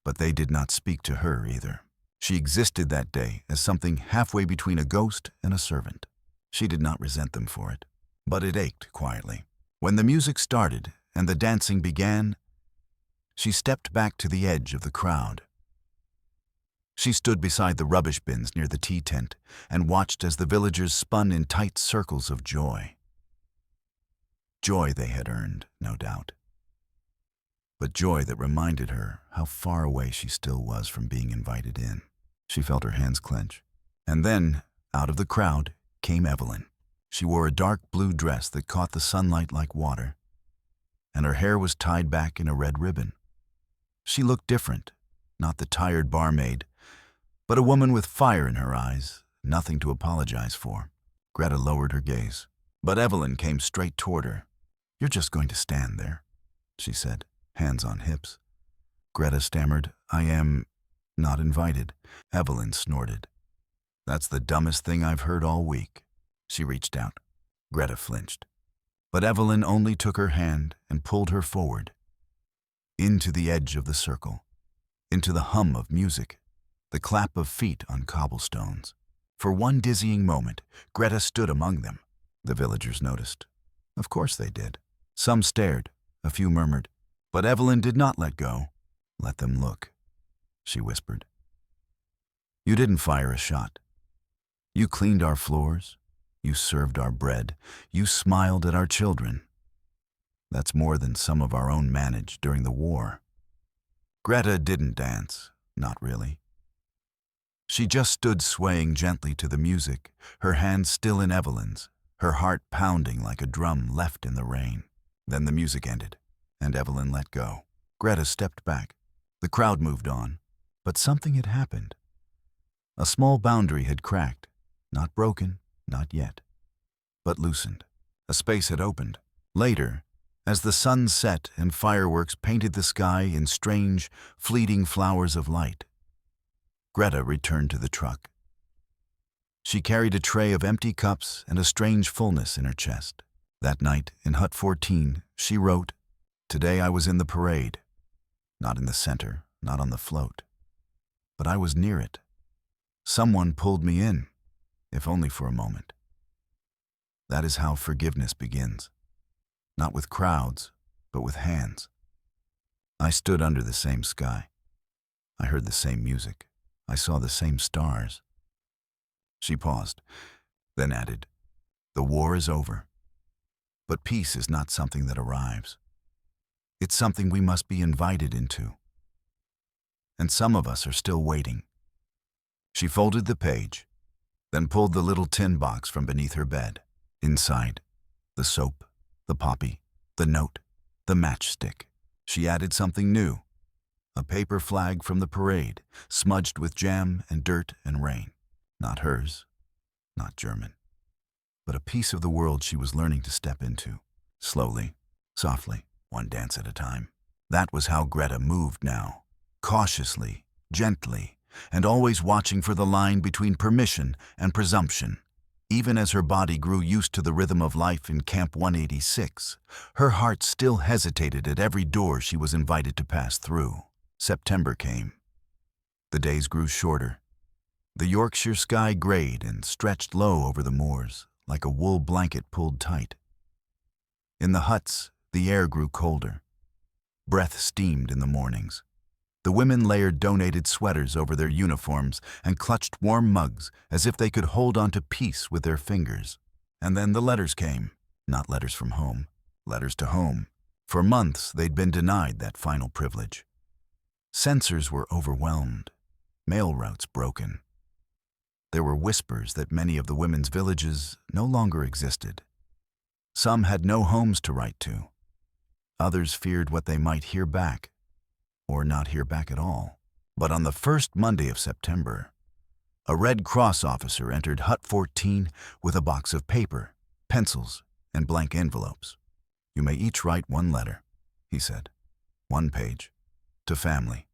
but they did not speak to her either. She existed that day as something halfway between a ghost and a servant. She did not resent them for it, but it ached quietly. When the music started and the dancing began, she stepped back to the edge of the crowd. She stood beside the rubbish bins near the tea tent and watched as the villagers spun in tight circles of joy. Joy they had earned, no doubt. But joy that reminded her how far away she still was from being invited in. She felt her hands clench. And then, out of the crowd, came Evelyn. She wore a dark blue dress that caught the sunlight like water, and her hair was tied back in a red ribbon. She looked different, not the tired barmaid, but a woman with fire in her eyes, nothing to apologize for. Greta lowered her gaze, but Evelyn came straight toward her. "You're just going to stand there," she said, hands on hips. Greta stammered, "I am not invited." Evelyn snorted. "That's the dumbest thing I've heard all week." She reached out. Greta flinched. But Evelyn only took her hand and pulled her forward, into the edge of the circle. into the hum of music, the clap of feet on cobblestones. For one dizzying moment, Greta stood among them. The villagers noticed. Of course they did. Some stared, a few murmured. But Evelyn did not let go. "Let them look," she whispered. "You didn't fire a shot. You cleaned our floors. You served our bread. You smiled at our children. That's more than some of our own managed during the war." Greta didn't dance, not really. She just stood swaying gently to the music, her hand still in Evelyn's, her heart pounding like a drum left in the rain. Then the music ended, and Evelyn let go. Greta stepped back. The crowd moved on, but something had happened. A small boundary had cracked, not broken, not yet, but loosened. A space had opened. Later, as the sun set and fireworks painted the sky in strange, fleeting flowers of light, Greta returned to the truck. She carried a tray of empty cups and a strange fullness in her chest. That night, in Hut 14, she wrote, "Today I was in the parade. Not in the center, not on the float. But I was near it. Someone pulled me in, if only for a moment." That is how forgiveness begins. Not with crowds, but with hands. I stood under the same sky. I heard the same music. I saw the same stars. She paused, then added, "The war is over. But peace is not something that arrives. It's something we must be invited into. And some of us are still waiting." She folded the page, then pulled the little tin box from beneath her bed. Inside, the soap, the poppy, the note, the matchstick. She added something new, a paper flag from the parade, smudged with jam and dirt and rain. Not hers, not German, but a piece of the world she was learning to step into. Slowly, softly, one dance at a time. That was how Greta moved now, cautiously, gently, and always watching for the line between permission and presumption. Even as her body grew used to the rhythm of life in Camp 186, her heart still hesitated at every door she was invited to pass through. September came. The days grew shorter. The Yorkshire sky grayed and stretched low over the moors, like a wool blanket pulled tight. In the huts, the air grew colder. Breath steamed in the mornings. The women layered donated sweaters over their uniforms and clutched warm mugs as if they could hold on to peace with their fingers. And then the letters came. Not letters from home, letters to home. For months, they'd been denied that final privilege. Censors were overwhelmed, mail routes broken. There were whispers that many of the women's villages no longer existed. Some had no homes to write to. Others feared what they might hear back, or not hear back at all. But on the first Monday of September, a Red Cross officer entered Hut 14 with a box of paper, pencils, and blank envelopes. "You may each write one letter," he said. "One page. To family.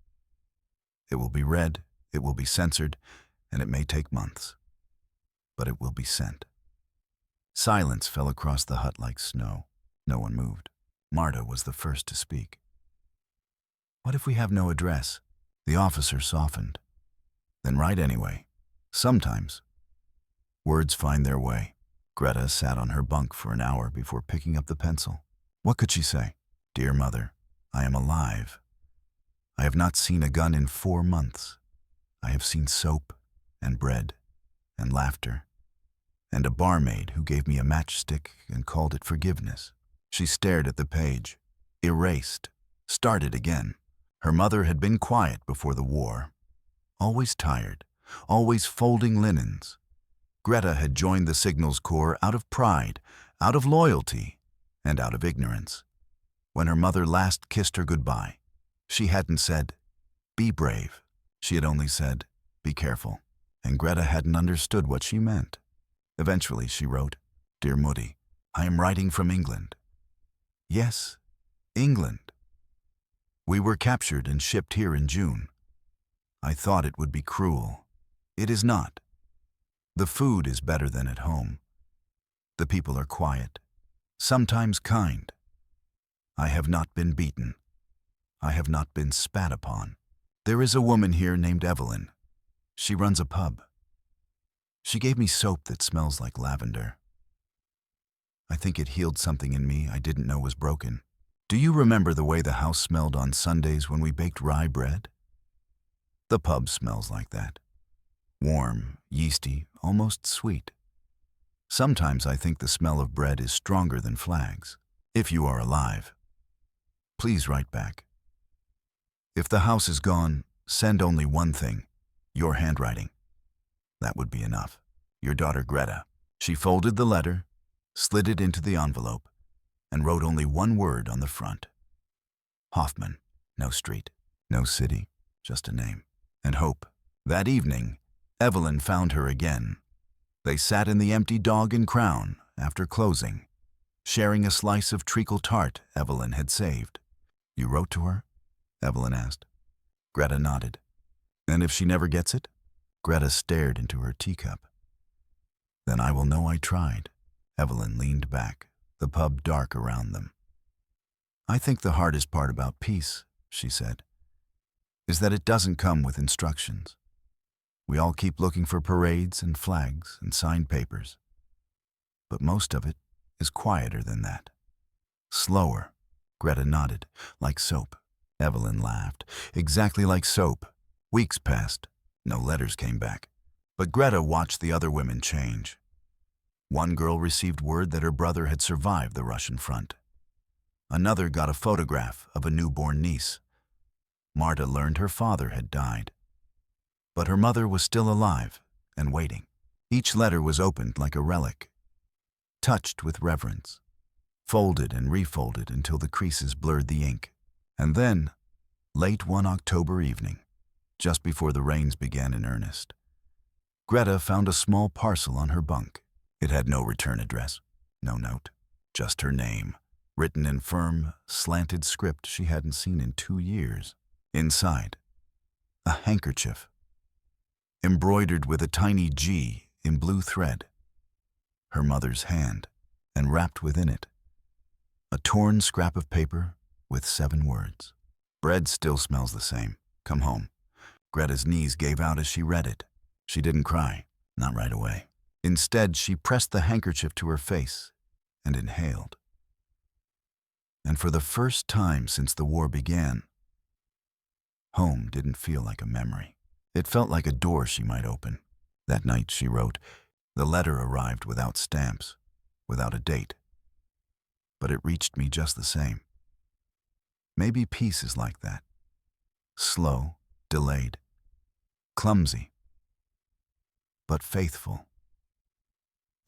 It will be read, it will be censored, and it may take months. But it will be sent." Silence fell across the hut like snow. No one moved. Marta was the first to speak. "What if we have no address?" The officer softened. "Then write anyway. Sometimes words find their way." Greta sat on her bunk for an hour before picking up the pencil. What could she say? "Dear Mother, I am alive. I have not seen a gun in 4 months. I have seen soap and bread and laughter and a barmaid who gave me a matchstick and called it forgiveness." She stared at the page, erased, started again. Her mother had been quiet before the war, always tired, always folding linens. Greta had joined the Signals Corps out of pride, out of loyalty, and out of ignorance. When her mother last kissed her goodbye, she hadn't said, "Be brave." She had only said, "Be careful." And Greta hadn't understood what she meant. Eventually she wrote, "Dear Moody, I am writing from England." Yes, England. "We were captured and shipped here in June. I thought it would be cruel. It is not. The food is better than at home. The people are quiet, sometimes kind. I have not been beaten. I have not been spat upon. There is a woman here named Evelyn. She runs a pub. She gave me soap that smells like lavender. I think it healed something in me I didn't know was broken. Do you remember the way the house smelled on Sundays when we baked rye bread? The pub smells like that. Warm, yeasty, almost sweet. Sometimes I think the smell of bread is stronger than flags. If you are alive, please write back. If the house is gone, send only one thing, your handwriting. That would be enough. Your daughter Greta. She folded the letter, slid it into the envelope, and wrote only one word on the front. Hoffman. No street, no city, just a name. And hope. That evening, Evelyn found her again. They sat in the empty Dog and Crown after closing, sharing a slice of treacle tart Evelyn had saved. You wrote to her? Evelyn asked. Greta nodded. And if she never gets it? Greta stared into her teacup. Then I will know I tried. Evelyn leaned back, the pub dark around them. I think the hardest part about peace, she said, is that it doesn't come with instructions. We all keep looking for parades and flags and signed papers. But most of it is quieter than that. Slower. Greta nodded. Like soap. Evelyn laughed. Exactly like soap. Weeks passed. No letters came back. But Greta watched the other women change. One girl received word that her brother had survived the Russian front. Another got a photograph of a newborn niece. Marta learned her father had died. But her mother was still alive and waiting. Each letter was opened like a relic, touched with reverence, folded and refolded until the creases blurred the ink. And then, late one October evening, just before the rains began in earnest, Greta found a small parcel on her bunk. It had no return address, no note, just her name, written in firm, slanted script she hadn't seen in 2 years. Inside, a handkerchief, embroidered with a tiny G in blue thread, her mother's hand, and wrapped within it, a torn scrap of paper with 7 words. Bread still smells the same. Come home. Greta's knees gave out as she read it. She didn't cry, not right away. Instead, she pressed the handkerchief to her face and inhaled. And for the first time since the war began, home didn't feel like a memory. It felt like a door she might open. That night, she wrote, the letter arrived without stamps, without a date. But it reached me just the same. Maybe peace is like that. Slow, delayed, clumsy, but faithful.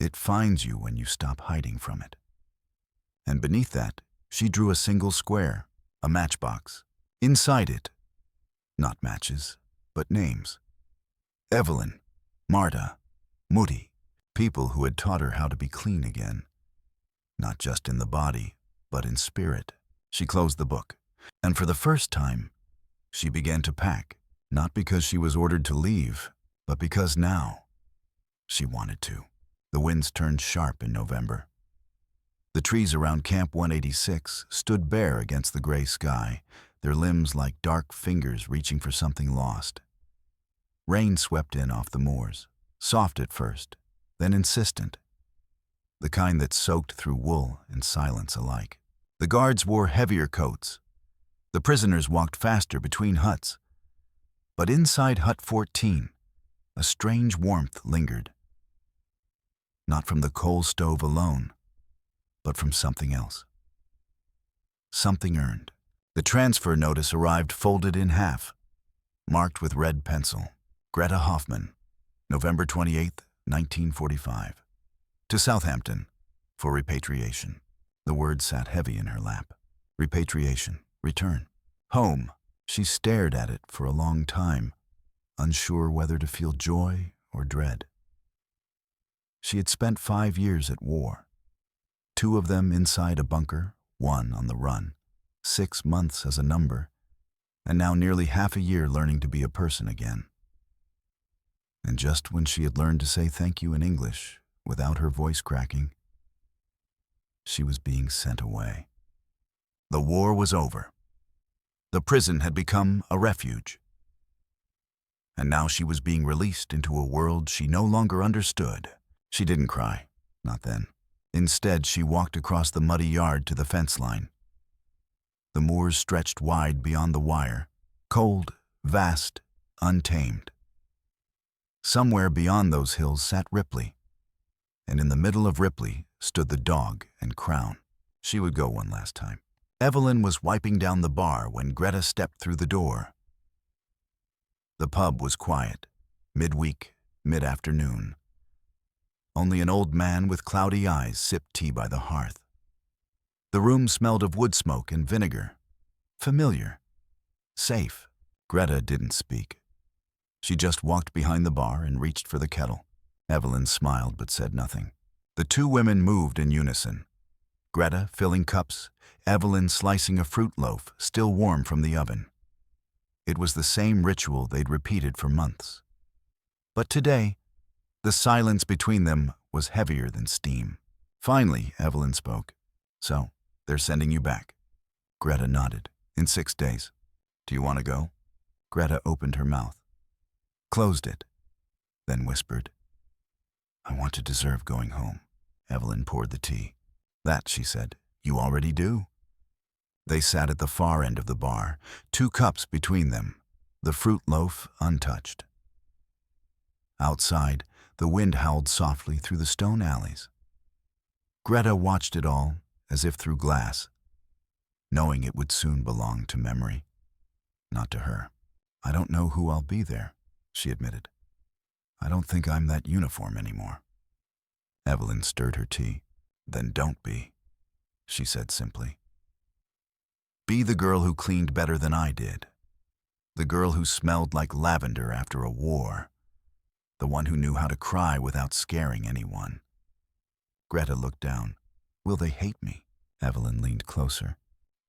It finds you when you stop hiding from it. And beneath that, she drew a single square, a matchbox. Inside it, not matches, but names. Evelyn, Marta, Moody, people who had taught her how to be clean again. Not just in the body, but in spirit. She closed the book, and for the first time, she began to pack, not because she was ordered to leave, but because now she wanted to. The winds turned sharp in November. The trees around Camp 186 stood bare against the gray sky, their limbs like dark fingers reaching for something lost. Rain swept in off the moors, soft at first, then insistent, the kind that soaked through wool and silence alike. The guards wore heavier coats. The prisoners walked faster between huts. But inside Hut 14, a strange warmth lingered. Not from the coal stove alone, but from something else. Something earned. The transfer notice arrived folded in half, marked with red pencil. Greta Hoffman, November 28, 1945. To Southampton, for repatriation. The word sat heavy in her lap. Repatriation, return. Home. She stared at it for a long time, unsure whether to feel joy or dread. She had spent 5 years at war, 2 of them inside a bunker, 1 on the run, 6 months as a number, and now nearly half a year learning to be a person again. And just when she had learned to say thank you in English without her voice cracking, she was being sent away. The war was over. The prison had become a refuge. and now she was being released into a world she no longer understood. She didn't cry, not then. Instead, she walked across the muddy yard to the fence line. The moors stretched wide beyond the wire, cold, vast, untamed. Somewhere beyond those hills sat Ripley, and in the middle of Ripley stood the dog and Crown. She would go one last time. Evelyn was wiping down the bar when Greta stepped through the door. The pub was quiet, midweek, mid-afternoon. Only an old man with cloudy eyes sipped tea by the hearth. The room smelled of wood smoke and vinegar. Familiar. Safe. Greta didn't speak. She just walked behind the bar and reached for the kettle. Evelyn smiled but said nothing. The two women moved in unison. Greta filling cups, Evelyn slicing a fruit loaf still warm from the oven. It was the same ritual they'd repeated for months. But today, the silence between them was heavier than steam. Finally, Evelyn spoke. "So, they're sending you back." Greta nodded. "In 6 days. Do you want to go?" Greta opened her mouth, closed it, then whispered, "I want to deserve going home." Evelyn poured the tea. "That," she said, "you already do." They sat at the far end of the bar, 2 cups between them, the fruit loaf untouched. Outside, the wind howled softly through the stone alleys. Greta watched it all as if through glass, knowing it would soon belong to memory, not to her. "I don't know who I'll be there," she admitted. "I don't think I'm that uniform anymore." Evelyn stirred her tea. "Then don't be," she said simply. "Be the girl who cleaned better than I did. The girl who smelled like lavender after a war. The one who knew how to cry without scaring anyone." Greta looked down. "Will they hate me?" Evelyn leaned closer.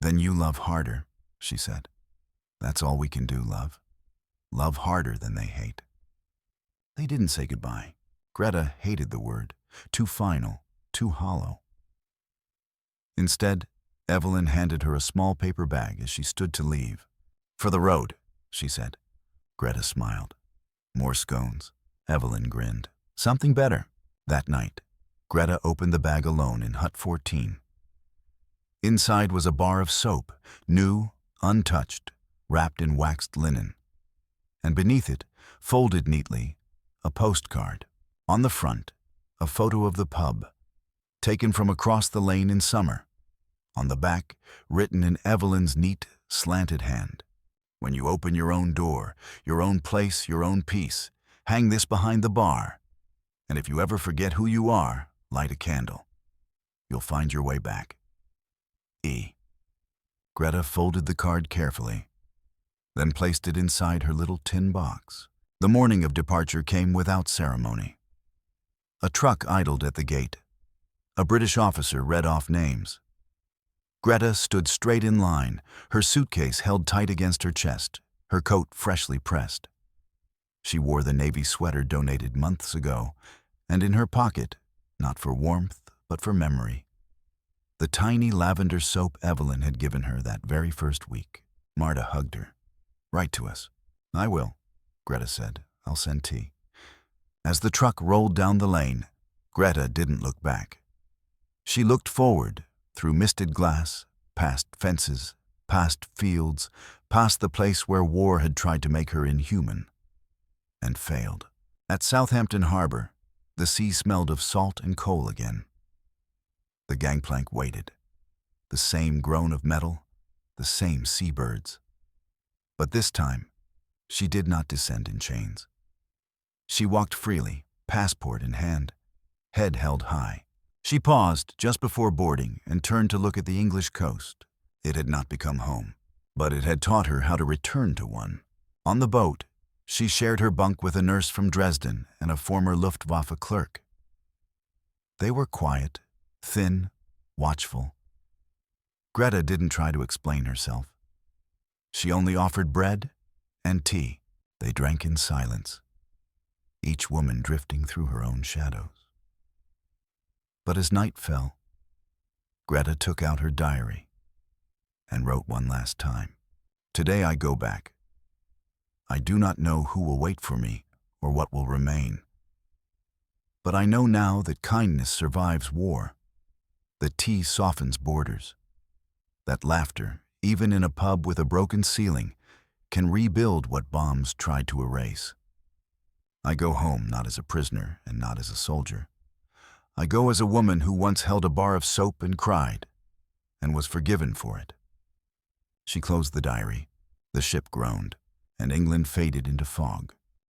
"Then you love harder," she said. "That's all we can do, love. Love harder than they hate." They didn't say goodbye. Greta hated the word. Too final, too hollow. Instead, Evelyn handed her a small paper bag as she stood to leave. "For the road," she said. Greta smiled. "More scones." Evelyn grinned. "Something better." That night, Greta opened the bag alone in Hut 14. Inside was a bar of soap, new, untouched, wrapped in waxed linen. And beneath it, folded neatly, a postcard. On the front, a photo of the pub, taken from across the lane in summer. On the back, written in Evelyn's neat, slanted hand. "When you open your own door, your own place, your own peace, hang this behind the bar. And if you ever forget who you are, light a candle. You'll find your way back. E." Greta folded the card carefully, then placed it inside her little tin box. The morning of departure came without ceremony. A truck idled at the gate. A British officer read off names. Greta stood straight in line, her suitcase held tight against her chest, her coat freshly pressed. She wore the navy sweater donated months ago, and in her pocket, not for warmth, but for memory, the tiny lavender soap Evelyn had given her that very first week. Marta hugged her. "Write to us." "I will," Greta said. "I'll send tea." As the truck rolled down the lane, Greta didn't look back. She looked forward, through misted glass, past fences, past fields, past the place where war had tried to make her inhuman, and failed. At Southampton harbor, the sea smelled of salt and coal again. The gangplank waited. The same groan of metal, the same seabirds. But this time, she did not descend in chains. She walked freely, passport in hand, head held high. She paused just before boarding and turned to look at the English coast. It had not become home, but it had taught her how to return to one. On the boat, she shared her bunk with a nurse from Dresden and a former Luftwaffe clerk. They were quiet, thin, watchful. Greta didn't try to explain herself. She only offered bread and tea. They drank in silence, each woman drifting through her own shadows. But as night fell, Greta took out her diary and wrote one last time. "Today I go back. I do not know who will wait for me or what will remain. But I know now that kindness survives war, that tea softens borders, that laughter, even in a pub with a broken ceiling, can rebuild what bombs tried to erase. I go home not as a prisoner and not as a soldier. I go as a woman who once held a bar of soap and cried, and was forgiven for it. She closed the diary, the ship groaned, and England faded into fog.